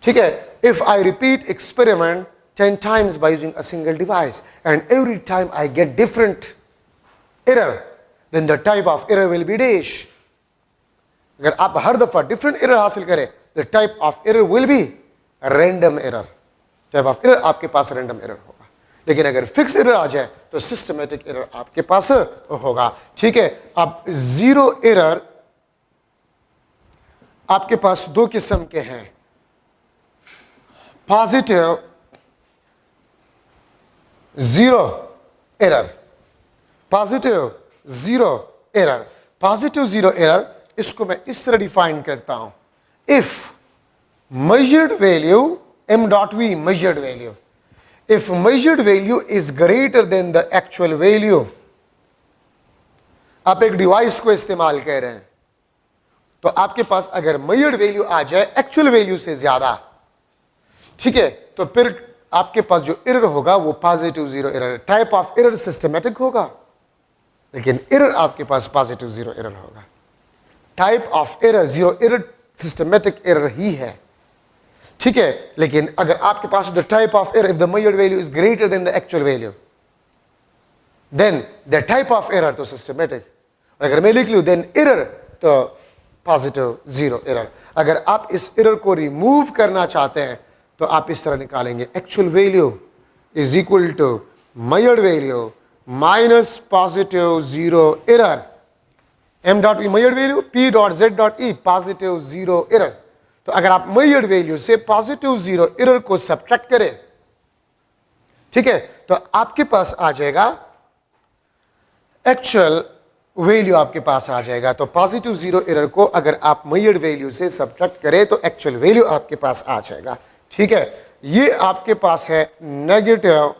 ठीक है। If I repeat experiment 10 times by using a single device and every time I get different error, then the type of error will be dash. अगर आप हर दफा डिफरेंट एरर हासिल करें, the type of error will be random error. type of error आपके पास random error होगा। लेकिन अगर fix error आ जाए तो सिस्टमेटिक एरर आपके पास होगा, ठीक है। अब जीरो एरर आपके पास दो किस्म के हैं, positive zero error, positive zero error. Positive zero error इसको मैं इस तरह डिफाइन करता हूं, if measured value m.v measured value, if measured value is greater than the actual value, आप एक डिवाइस को इस्तेमाल कर रहे हैं तो आपके पास अगर measured वैल्यू आ जाए एक्चुअल वैल्यू से ज्यादा, ठीक है, तो फिर आपके पास जो एरर होगा वो positive zero error. Type of error systematic होगा, लेकिन एरर आपके पास पॉजिटिव जीरो एरर होगा। Type of error zero error systematic error ही है, ठीक है। लेकिन अगर आपके पास the type of error, if the measured value is greater than the actual value, then the type of error तो सिस्टमेटिक। अगर मैं लिख लूं देन एरर तो पॉजिटिव जीरो एरर। अगर आप इस एरर को रिमूव करना चाहते हैं तो आप इस तरह निकालेंगे, actual value is equal to measured value minus positive zero error, m.e measured value, p.z.e positive zero error. तो अगर आप measured वैल्यू से पॉजिटिव जीरो एरर को सब्ट्रैक्ट करें, ठीक है, तो आपके पास आ जाएगा एक्चुअल वैल्यू, आपके पास आ जाएगा। तो पॉजिटिव जीरो एरर को अगर आप measured वैल्यू से सब्ट्रैक्ट करें तो एक्चुअल वैल्यू आपके पास आ जाएगा, ठीक है। ये आपके पास है नेगेटिव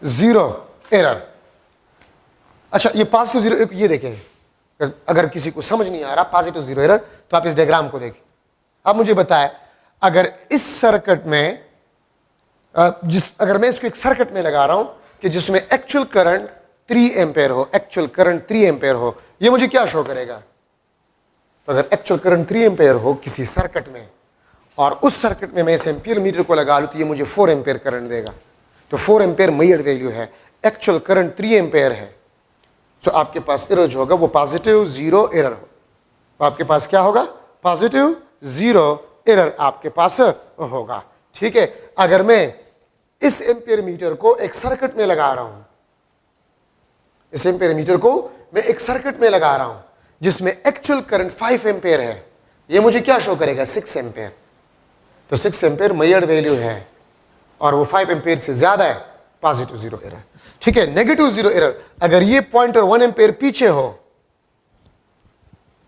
जीरो एरर। अच्छा, ये पॉजिटिव जीरो एरर, ये देखें, अगर किसी को समझ नहीं आ रहा पॉजिटिव जीरो एरर तो आप इस डायग्राम को देखें। अब मुझे बताएं, अगर इस सर्किट में अगर मैं इसको एक सर्किट में लगा रहा हूं कि जिसमें एक्चुअल करंट 3 एम्पेयर हो, एक्चुअल करंट 3 एम्पेयर हो, ये मुझे क्या शो करेगा? तो अगर एक्चुअल करंट 3 एम्पेयर हो किसी सर्किट में और उस सर्किट में मैं इस एम्पियर मीटर को लगा लूं तो ये मुझे 4 एम्पेयर करंट देगा। तो 4 एम्पेयर मेजर्ड वैल्यू है, एक्चुअल करंट 3 एम्पेयर है, तो आपके पास एरर जो होगा वो पॉजिटिव जीरो एरर हो। तो आपके पास क्या होगा? पॉजिटिव जीरो एरर आपके पास होगा, ठीक है। अगर मैं इस एम्पियर मीटर को एक सर्किट में लगा रहा हूं, इस एम्पियर मीटर को मैं एक सर्किट में लगा रहा हूं जिसमें एक्चुअल करंट 5 एम्पियर है, ये मुझे क्या शो करेगा? 6 एम्पियर। तो 6 एम्पियर मेजर्ड वैल्यू है और वो 5 एम्पियर से ज्यादा है, पॉजिटिव जीरो एरर, ठीक है। नेगेटिव जीरो एरर, अगर ये पॉइंटर 1 एम्पियर पीछे हो,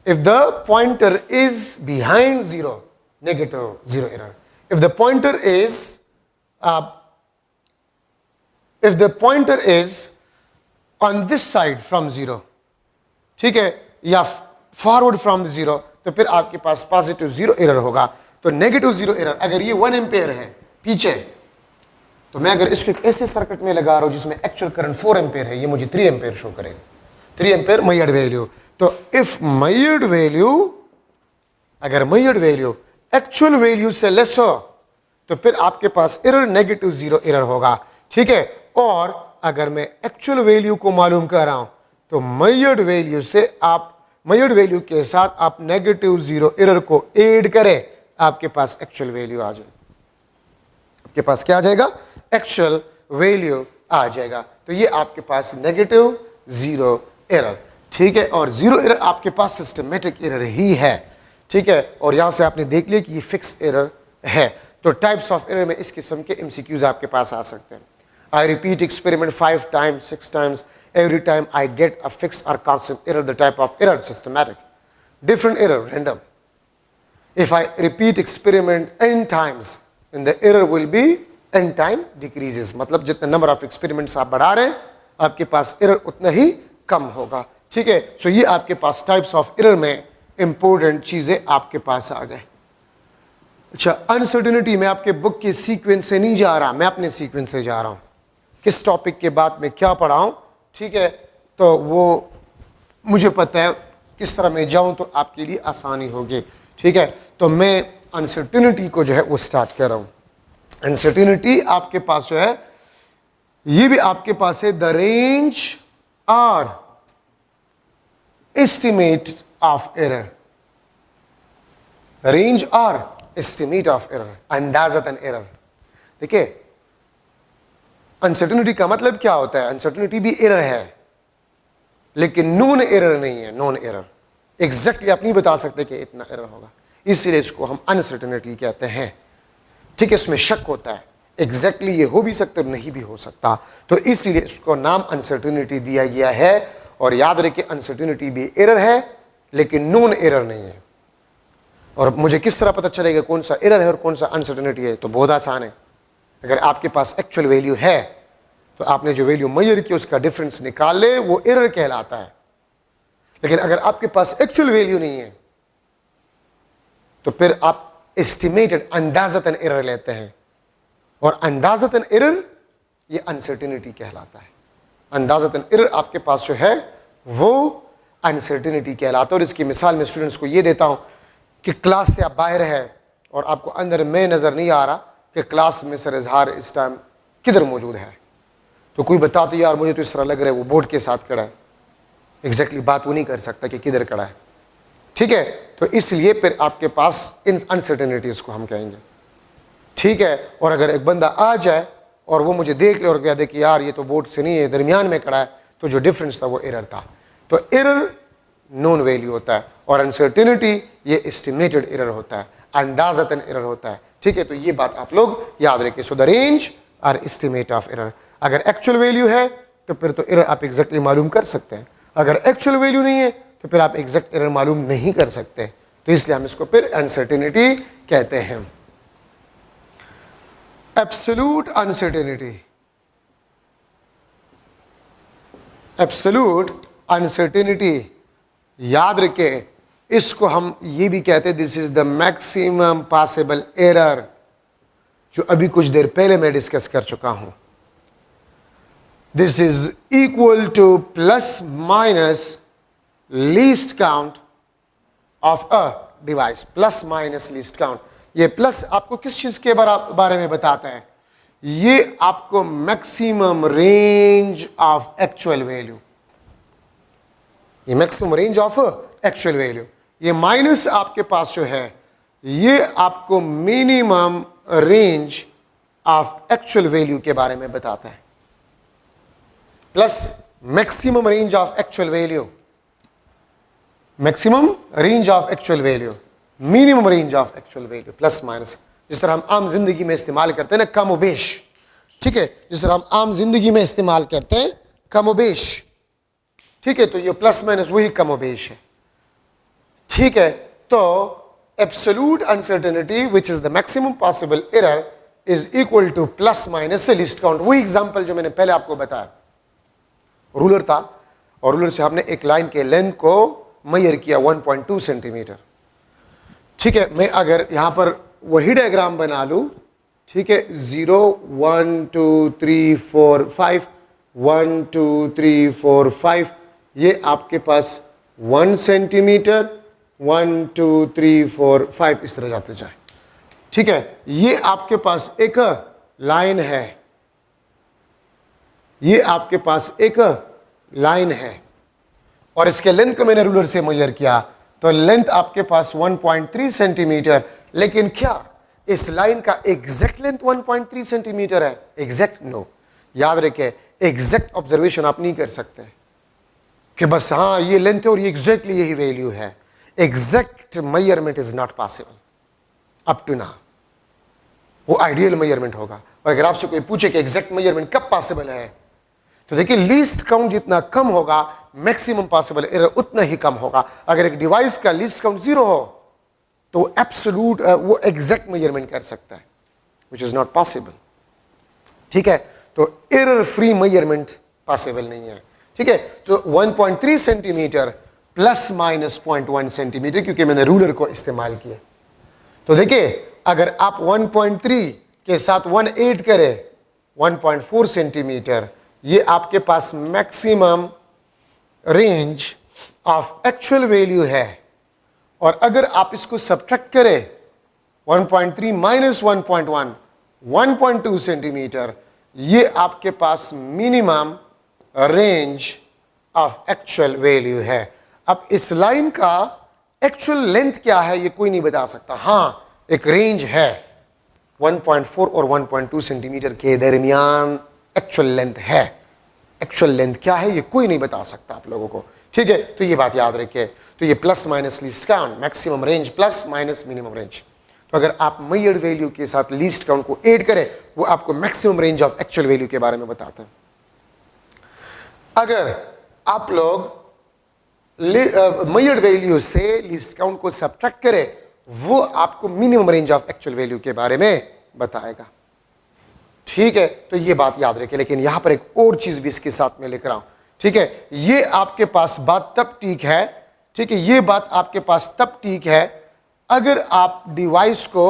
if the pointer is behind zero, negative zero error. If the pointer is on this side from zero, ठीक है, या फॉरवर्ड फ्रॉम जीरो, तो फिर आपके पास पॉजिटिव जीरो एरर होगा। तो नेगेटिव जीरो एरर, अगर ये 1 एम्पियर है पीछे, तो मैं अगर इसको एक ऐसे सर्किट में लगा रहा हूं जिसमें एक्चुअल करंट 4 एम्पियर है, ये मुझे 3 एम्पियर शो करेगा, 3 एम्पियर मेजर्ड वैल्यू। तो इफ मेजर्ड वैल्यू, अगर मेजर्ड वैल्यू एक्चुअल वैल्यू से लेस हो तो फिर आपके पास एरर नेगेटिव जीरो एरर होगा, ठीक है। और अगर मैं एक्चुअल वैल्यू को मालूम कर रहा हूं तो मेजर्ड वैल्यू से आप, मेजर्ड वैल्यू के साथ आप नेगेटिव जीरो एरर को ऐड करें, आपके पास एक्चुअल वैल्यू आ जाए, आपके पास क्या आ जाएगा? एक्चुअल वैल्यू आ जाएगा। तो ये आपके पास नेगेटिव जीरो एरर, ठीक है। और जीरो एरर आपके पास सिस्टमेटिक एरर ही है, ठीक है। और यहां से आपने देख लिया कि ये फिक्स एरर है। तो टाइप्स ऑफ एरर में इस किस्म के एमसीक्यूज आपके पास आ सकते हैं। I repeat experiment 5 times 6 times, every time I get a fixed or constant error, the type of error systematic. Different error random. If I repeat experiment n times, then the error will be n time decreases. मतलब जितना number of experiments आप बढ़ा रहे हैं आपके पास error उतना ही कम होगा, ठीक है, सो ये आपके पास टाइप्स ऑफ एरर में इंपॉर्टेंट चीजें आपके पास आ गए। अच्छा, अनसर्टेनिटी में आपके बुक के सीक्वेंस से नहीं जा रहा, मैं अपने सीक्वेंस से जा रहा हूं, किस टॉपिक के बाद में क्या पढ़ाऊं, ठीक है, तो वो मुझे पता है, किस तरह मैं जाऊं तो आपके लिए आसानी होगी। ठीक है, तो मैं अनसर्टेनिटी को जो है वो स्टार्ट कर रहा हूं। अनसर्टेनिटी आपके पास जो है, ये भी आपके पास है द रेंज और एस्टिमेट ऑफ एरर, रेंज और एस्टिमेट ऑफ एरर, अंदाजतन एरर। देखिए, अनसर्टेनिटी का मतलब क्या होता है, अनसर्टेनिटी भी एरर है लेकिन नोन एरर नहीं है। नोन एरर एग्जैक्टली आप नहीं बता सकते कि इतना एरर होगा, इसलिए इसको हम अनसर्टेनिटी कहते हैं। ठीक है, इसमें शक होता है, एग्जैक्टली ये हो भी सकता है नहीं भी हो सकता, तो इसीलिए इसको नाम अनसर्टेनिटी दिया गया है। और याद रखिए, अनसर्टेनिटी भी एरर है लेकिन नोन एरर नहीं है। और मुझे किस तरह पता चलेगा कौन सा एरर है और कौन सा अनसर्टेनिटी है, तो बहुत आसान है। अगर आपके पास एक्चुअल वैल्यू है तो आपने जो वैल्यू मेजर की उसका डिफरेंस निकाल ले, वो एरर कहलाता है। लेकिन अगर आपके पास एक्चुअल वैल्यू नहीं है तो फिर आप एस्टिमेटेड, अंदाजतन एरर लेते हैं, और अंदाजतन एरर ये अनसर्टेनिटी कहलाता है। अंदाजतन एरर आपके पास जो है वो अनसर्टेनिटी कहलाता है। और इसकी मिसाल मैं स्टूडेंट्स को ये देता हूं कि क्लास से आप बाहर है और आपको अंदर में नजर नहीं आ रहा कि क्लास में सर इजहार इस टाइम किधर मौजूद है, तो कोई बता तो यार मुझे तो इस तरह लग रहा है वो बोर्ड के साथ खड़ा है, एग्जैक्टली बात वो नहीं कर सकता कि किधर खड़ा है। ठीक है, तो इसलिए फिर आपके पास इन अनसर्टेनिटीज को हम कहेंगे। ठीक है, और अगर एक बंदा आ जाए और वो मुझे देख ले और कह दे कि यार ये तो बोर्ड से नहीं है, दरमियान में खड़ा है, तो जो डिफरेंस था वो एरर था। तो एरर नोन वैल्यू होता है और अनसर्टेनिटी ये एस्टिमेटेड एरर होता है, अंदाजतन एरर होता है। ठीक है, तो ये बात आप लोग याद रखिए। सो द रेंज और एस्टिमेट ऑफ एरर, अगर एक्चुअल वैल्यू है तो फिर तो एरर आप एग्जैक्टली मालूम कर सकते हैं, अगर एक्चुअल वैल्यू नहीं है तो फिर आप एग्जैक्ट एरर मालूम नहीं कर सकते, तो इसलिए हम इसको फिर अनसर्टेनिटी कहते हैं। एब्सोल्यूट अनसर्टेनिटी, एब्सोल्यूट अनसर्टेनिटी याद रखें, इसको हम ये भी कहते हैं this is the maximum possible error, जो अभी कुछ देर पहले मैं डिस्कस कर चुका हूं। This is equal two plus minus least count of a device, plus minus least count. ये प्लस आपको किस चीज के बारे में बताता है, ये आपको maximum range of actual value, ये maximum range of actual value. ये माइनस आपके पास जो है ये आपको minimum range of actual value के बारे में बताता है। Plus maximum range of actual value, maximum range of actual value, minimum range of actual value, plus minus. जिस तरह हम आम जिंदगी में इस्तेमाल करते हैं ना, कम उबेश। ठीक है, जिस तरह हम आम जिंदगी में इस्तेमाल करते हैं कम उबेश। ठीक है, तो ये प्लस माइनस वही कम उबेश है। ठीक है, तो absolute uncertainty which is the maximum possible error is equal two plus minus से लीस्ट काउंट। वही एग्जांपल जो मैंने पहले आपको बताया, रूलर था और रूलर से हमने एक लाइन के लेंथ को मेजर किया 1.2 सेंटीमीटर। ठीक है, मैं अगर यहां पर वही डायग्राम बना लूं, ठीक है, 0 1 2 3 4 5 1 2 3 4 5, ये आपके पास 1 सेंटीमीटर 1 2 3 4 5 इस तरह जाते जाए। ठीक है, ये आपके पास एक लाइन है, ये आपके पास एक लाइन है और इसके लेंथ को मैंने रूलर से मेजर किया तो लेंथ आपके पास 1.3 सेंटीमीटर। लेकिन क्या इस लाइन का एग्जैक्ट लेंथ 1.3 सेंटीमीटर है? Exact no. याद रखें, एग्जैक्ट ऑब्जर्वेशन आप नहीं कर सकते कि बस हाँ ये लेंथ है और ये एग्जैक्टली यही वैल्यू है। Exact measurement is not possible up to now, वो आइडियल मेजरमेंट होगा। और अगर आपसे कोई पूछे कि एग्जैक्ट मेजरमेंट कब पॉसिबल है, तो देखिए लीस्ट काउंट जितना कम होगा मैक्सिमम पॉसिबल एरर उतना ही कम होगा। अगर एक डिवाइस का लीस्ट काउंट 0 हो तो एब्सोल्यूट वो एग्जैक्ट मेजरमेंट कर सकता है, विच इज नॉट पॉसिबल। ठीक है, तो एरर फ्री मेजरमेंट पॉसिबल नहीं है। ठीक है, तो 1.3 सेंटीमीटर प्लस माइनस 0.1 सेंटीमीटर, क्योंकि मैंने रूलर को इस्तेमाल किया। तो देखिए, अगर आप 1.3 के साथ 1.8 करें 1.4 सेंटीमीटर, ये आपके पास maximum range of actual value है। और अगर आप इसको सब्ट्रैक्ट करें 1.3 माइनस 1.1 1.2 सेंटीमीटर, ये आपके पास minimum range of actual value है। अब इस लाइन का एक्चुअल लेंथ क्या है ये कोई नहीं बता सकता। हाँ, एक रेंज है 1.4 और 1.2 सेंटीमीटर के दरमियान एक्चुअल लेंथ है। एक्चुअल लेंथ क्या है ये कोई नहीं बता सकता आप लोगों को, ठीक है। तो ये बात याद रखिए। तो ये plus minus least count, maximum range plus minus minimum range. तो अगर आप मेजर्ड वैल्यू के साथ लीस्ट काउंट को ऐड करें, वो आपको maximum range of actual value के बारे में बताता है। अगर आप लोग मेजर्ड वैल्यू से लीस्ट काउंट को सब्ट्रैक्ट करें, वो आपको minimum range of actual value के बारे में बताएगा, ठीक है। तो ये बात याद रखें। लेकिन यहां पर एक और चीज भी इसके साथ में लिख रहा हूं, ठीक है। ये आपके पास बात तब ठीक है, ठीक है, ये बात आपके पास तब ठीक है अगर आप डिवाइस को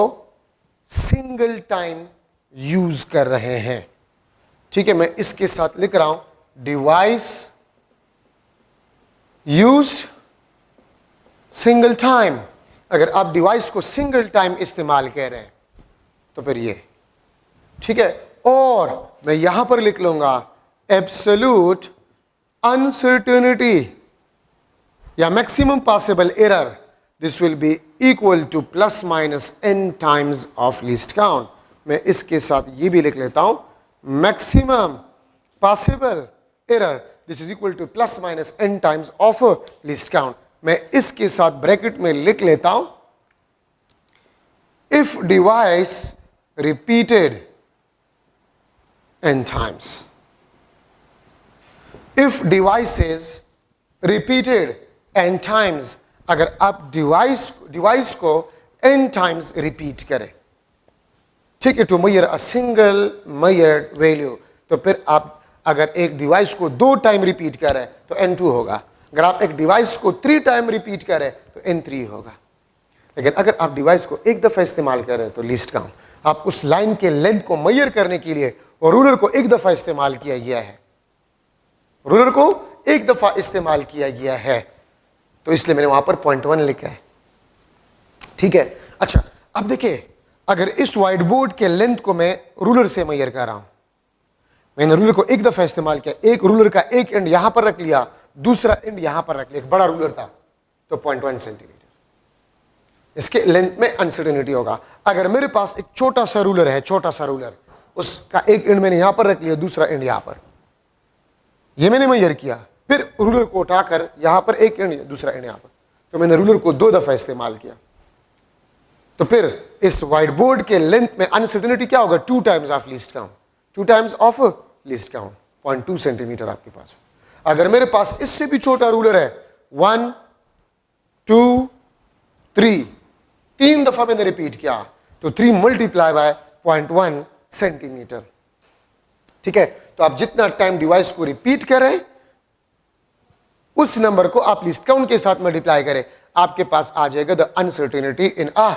सिंगल टाइम यूज कर रहे हैं, ठीक है। मैं इसके साथ लिख रहा हूं, डिवाइस यूज्ड सिंगल टाइम। अगर आप डिवाइस को सिंगल टाइम इस्तेमाल कर रहे हैं तो फिर ये, ठीक है। और मैं यहां पर लिख लूंगा एब्सोल्यूट अनसर्टेनिटी या maximum possible error, this will be equal two plus minus n times of least count. मैं इसके साथ ये भी लिख लेता हूं, maximum possible error this is equal two plus minus n times of least count. मैं इसके साथ ब्रैकेट में लिख लेता हूं, if device repeated n times, if device is repeated n times, अगर आप डिवाइस को n times रिपीट करें, ठीक है, to measure a single measured value, तो फिर आप अगर एक डिवाइस को 2 टाइम रिपीट करें तो n2 होगा। अगर आप एक डिवाइस को 3 टाइम रिपीट करें तो n3 होगा। लेकिन अगर आप डिवाइस को एक दफा इस्तेमाल करें तो लीस्ट काउंट, आप उस लाइन के लेंथ को मेजर करने के लिए और रूलर को एक दफा इस्तेमाल किया गया है, रूलर को एक दफा इस्तेमाल किया गया है, तो इसलिए मैंने वहां पर 0.1 लिखा है, ठीक है। अच्छा, अब देखिए, अगर इस व्हाइट बोर्ड के लेंथ को मैं रूलर से मेजर कर रहा हूं, मैंने रूलर को एक दफा इस्तेमाल किया, एक रूलर का एक एंड यहां पर रख लिया, दूसरा एंड यहां पर रख लिया, एक बड़ा रूलर था तो 0.1 सेंटीमीटर, इसके लेंथ में अनसर्टेनिटी होगा। अगर मेरे पास एक छोटा सा रूलर है, छोटा सा रूलर, उसका एक एंड मैंने यहां पर रख लिया, दूसरा एंड यहां पर, ये मैंने मेजर किया, फिर रूलर को उठाकर यहां पर एक एंड, दूसरा एंड यहां पर, तो मैंने रूलर को 2 दफा इस्तेमाल किया, तो फिर इस व्हाइट बोर्ड के लेंथ में अनसर्टेनिटी क्या होगा? 2 times of least count, 2 times of least count, 0.2 centimetre आपके पास। अगर मेरे पास इससे भी छोटा रूलर है, 1 2 3, 3 दफा मैंने रिपीट किया, तो 3 मल्टीप्लाई बाय 0.1 सेंटीमीटर, ठीक है। तो आप जितना टाइम डिवाइस को रिपीट करें, उस नंबर को आप लीस्ट काउंट के साथ मल्टीप्लाई करें, आपके पास आ जाएगा the uncertainty in a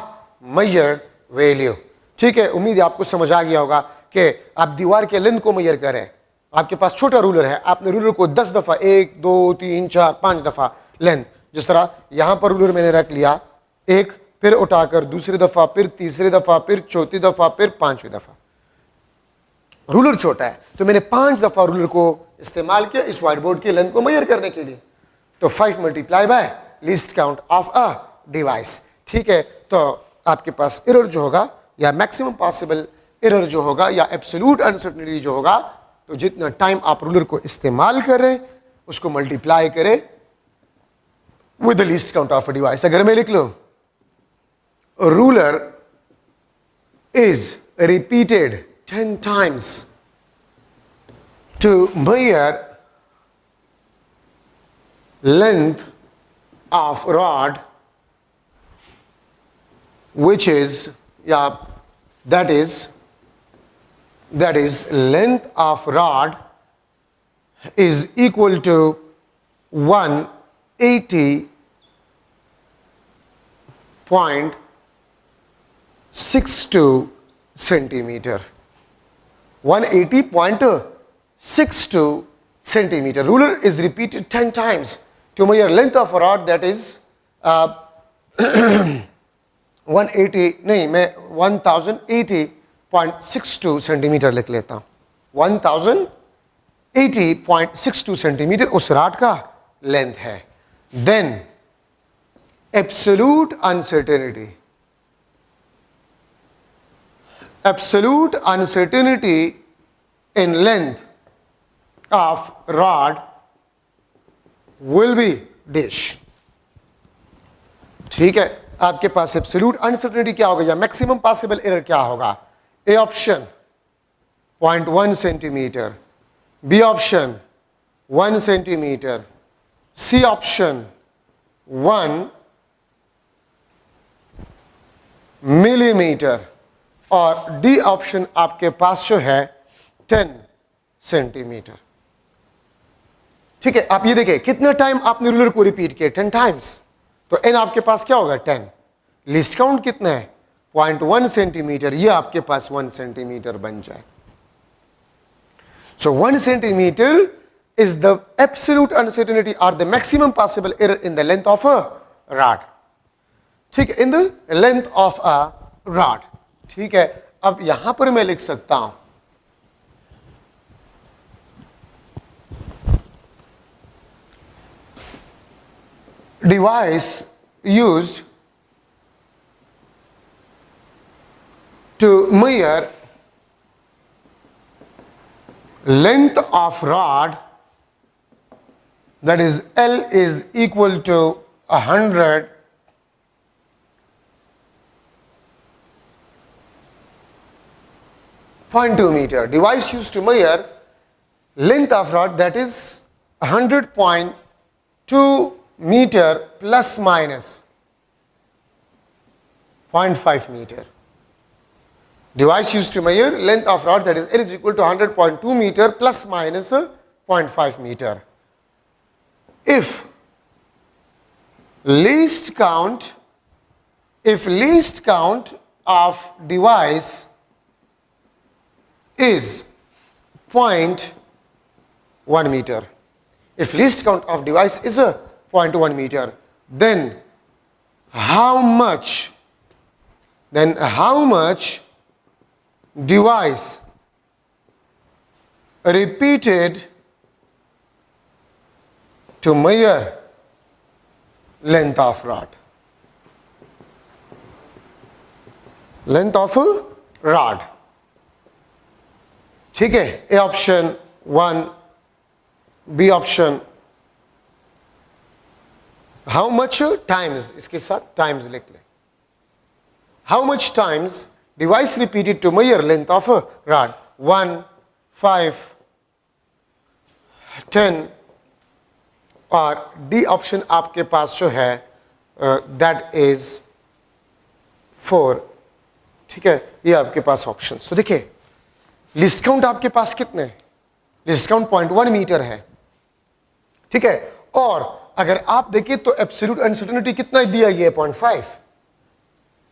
measured value, ठीक है। उम्मीद है आपको समझ आ गया होगा कि आप दीवार के लेंथ को मेजर करें, आपके पास छोटा रूलर है, आपने रूलर को 10 दफा, 1 2 3 4 5 दफा लेंथ, जिस तरह यहां पर रूलर मैंने रख लिया, एक, फिर उठाकर दूसरी दफा, फिर तीसरी दफा, फिर चौथी दफा, फिर 5वीं दफा। रूलर छोटा है तो मैंने 5 दफा रूलर को इस्तेमाल किया इस व्हाइट बोर्ड के लेंथ को मेजर करने के लिए, तो 5 multiply bye least count of a device, ठीक है। तो आपके पास एरर जो होगा या मैक्सिमम पॉसिबल एरर जो होगा या एब्सोल्यूट अनसर्टेनिटी जो होगा, तो जितना टाइम आप रूलर को इस्तेमाल करें उसको मल्टीप्लाई करें with the least count of a device. अगर मैं लिख लूं ruler is repeated 10 times to measure length of rod, which is that is length of rod is equal to 180.62 centimeter. 180.62 centimeter. Ruler is repeated 10 times to measure length of a rod, that is 180 नहीं, मैं 1080.62 centimetre लिख लेता हूं. 1080.62 centimetre उस rod का length है. Then absolute uncertainty in length of rod will be dash. ठीक है, आपके पास एब्सोल्यूट अनसर्टेनिटी क्या होगा या मैक्सिमम पॉसिबल एरर क्या होगा? A option 0.1 centimetre, B option 1 centimetre, C option 1 millimetre और डी ऑप्शन आपके पास जो है 10 सेंटीमीटर. ठीक है, आप ये देखिए कितना टाइम आपने रूलर को रिपीट किया, 10 टाइम्स. तो एन आपके पास क्या होगा? 10. लीस्ट काउंट कितना है? 0.1 सेंटीमीटर. ये आपके पास 1 सेंटीमीटर बन जाए. So 1 centimetre is the absolute uncertainty और the maximum possible error in the length of a rod. ठीक है, in the length of a rod. ठीक है, अब यहां पर मैं लिख सकता हूं device used to measure length of rod, that is L is equal to 100.2 meter. Device used to measure length of rod, that is 100.2 meter plus minus 0.5 meter. Device used to measure length of rod, that is L is equal to 100.2 meter plus minus 0.5 meter. If least count of device is 0.1 meter, if least count of device is a 0.1 meter, then how much device repeated to measure length of rod? Length of a rod. ठीक है, A option 1, B option how much times, इसके साथ times लिख लें. How much times device repeated to measure length of rod? 1, 5, 10 और D option आपके पास जो है दैट इज 4. ठीक है, ये आपके पास ऑप्शन. तो देखिए लिस्ट काउंट आपके पास कितने? लिस्ट काउंट 0.1 मीटर है. ठीक है, और अगर आप देखिए तो एब्सोल्यूट अनसर्टेनिटी कितना दिया गया है? 0.5.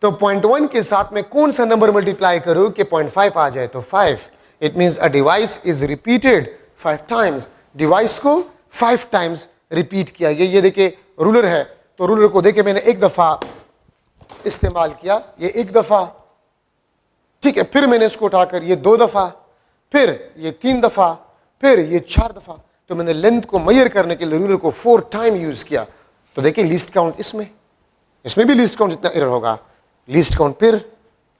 तो 0.1 के साथ में कौन सा नंबर मल्टीप्लाई करूं कि 0.5 आ जाए? तो 5. It means a device is repeated 5 times. Device को 5 टाइम्स रिपीट किया गया. ये देखिए रूलर है, तो रूलर को देखिए मैंने एक दफा इस्तेमाल किया, ये एक दफा. ठीक है, फिर मैंने इसको उठाकर ये 2 दफा, फिर ये 3 दफा, फिर ये 4 दफा. तो मैंने लेंथ को मेजर करने के लिए रूलर को 4 टाइम यूज किया. तो देखिए लीस्ट काउंट इसमें भी लीस्ट काउंट जितना एरर होगा. लीस्ट काउंट फिर,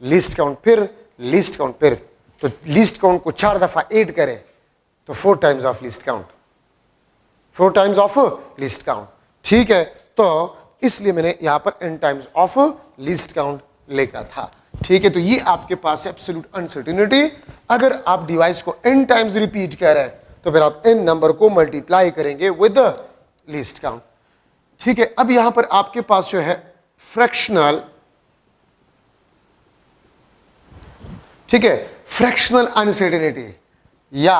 लीस्ट काउंट फिर, लीस्ट काउंट फिर. तो लीस्ट काउंट को 4 दफा ऐड करें तो 4 times of least count, 4 times of least count. ठीक है, तो इसलिए मैंने यहां पर n times of least count लिखा था. ठीक है, तो ये आपके पास है एब्सोल्यूट अनसर्टेनिटी. अगर आप डिवाइस को n टाइम्स रिपीट कर रहे हैं तो फिर आप n नंबर को मल्टीप्लाई करेंगे विद लीस्ट काउंट. ठीक है, अब यहां पर आपके पास जो है फ्रैक्शनल, ठीक है, फ्रैक्शनल अनसर्टेनिटी या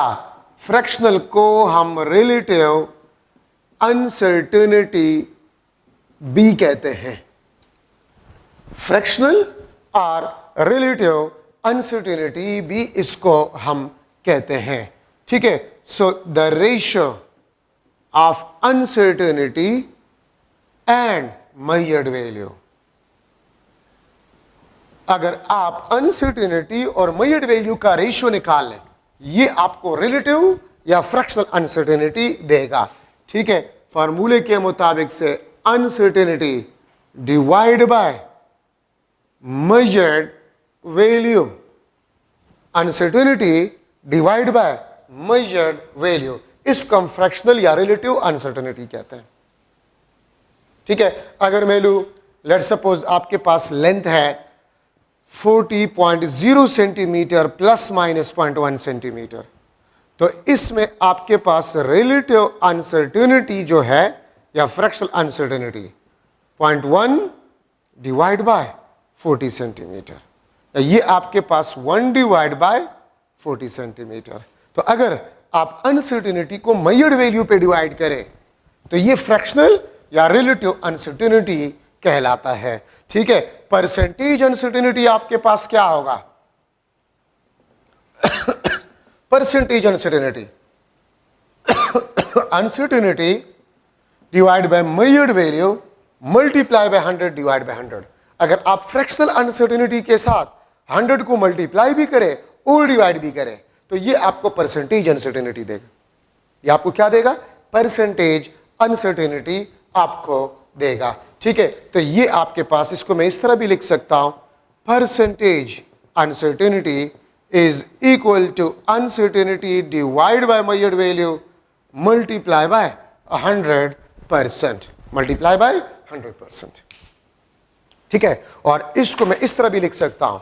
फ्रैक्शनल को हम रिलेटिव अनसर्टेनिटी बी कहते हैं। फ्रैक्शनल और रिलेटिव अनसर्टेनिटी बी इसको हम कहते हैं। ठीक है, so the ratio of uncertainty and measured value. अगर आप अनसर्टेनिटी और मेजर्ड वैल्यू का रेशियो निकाल लें, ये आपको रिलेटिव या फ्रैक्शनल अनसर्टेनिटी देगा। ठीक है, फॉर्मूले के मुताबिक से uncertainty divide by measured value, uncertainty divide by measured value, इसको हम फ्रैक्शनल या रिलेटिव अनसर्टेनिटी कहते हैं। ठीक है, अगर मैं लूं, लेट सपोज आपके पास लेंथ है 40.0 सेंटीमीटर प्लस माइनस 0.1 सेंटीमीटर, तो इसमें आपके पास रिलेटिव अनसर्टेनिटी जो है या fractional uncertainty 0.1 divide by 40 centimetre, ये आपके पास 1 डिवाइड बाय 40 सेंटीमीटर। तो अगर आप अनसर्टेनिटी को मेजर्ड वैल्यू पे डिवाइड करें तो ये फ्रैक्शनल या रिलेटिव अनसर्टेनिटी कहलाता है। ठीक है, परसेंटेज अनसर्टेनिटी आपके पास क्या होगा? Percentage uncertainty, uncertainty divide by measured value multiply by 100 divide by 100। अगर आप फ्रैक्शनल अनसर्टेनिटी के साथ 100 को मल्टीप्लाई भी करें और डिवाइड भी करें तो ये आपको परसेंटेज अनसर्टेनिटी देगा। ये आपको क्या देगा? परसेंटेज अनसर्टेनिटी आपको देगा। ठीक है, तो ये आपके पास, इसको मैं इस तरह भी लिख सकता हूं, percentage uncertainty is equal to uncertainty divide by measured value multiply by 100%, multiply by 100%। ठीक है, और इसको मैं इस तरह भी लिख सकता हूं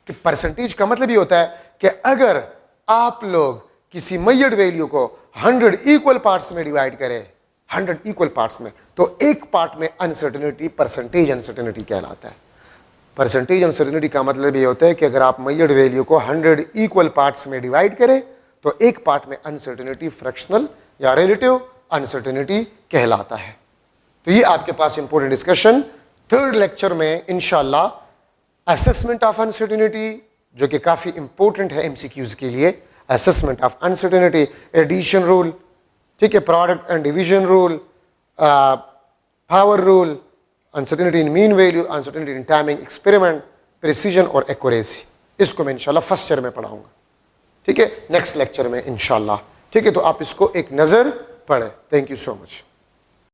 कि परसेंटेज का मतलब ये होता है कि अगर आप लोग किसी मेजर्ड वैल्यू को 100 इक्वल पार्ट्स में डिवाइड करें, 100 इक्वल पार्ट्स में, तो एक पार्ट में अनसर्टेनिटी परसेंटेज अनसर्टेनिटी कहलाता है। परसेंटेज अनसर्टेनिटी का मतलब ये होता है कि अगर आप मेजर्ड वैल्यू को 100 इक्वल पार्ट्स में डिवाइड करें तो एक पार्ट में अनसर्टेनिटी फ्रैक्शनल या रिलेटिव अनसर्टेनिटी कहलाता है। तो ये आपके पास इंपॉर्टेंट डिस्कशन। थर्ड लेक्चर में इंशाल्लाह असेसमेंट ऑफ अनसर्टेनिटी, जो कि काफी इंपॉर्टेंट है एमसीक्यूज के लिए, assessment of uncertainty, addition rule, ठीक है, product and division rule, power rule, uncertainty in mean value, uncertainty in timing experiment, precision और एक्यूरेसी, इसको मैं इंशाल्लाह फर्स्ट ईयर में पढ़ाऊंगा। ठीक है, नेक्स्ट लेक्चर में इंशाल्लाह। ठीक है, तो आप इसको एक नज़र पढ़ें। Thank you so much.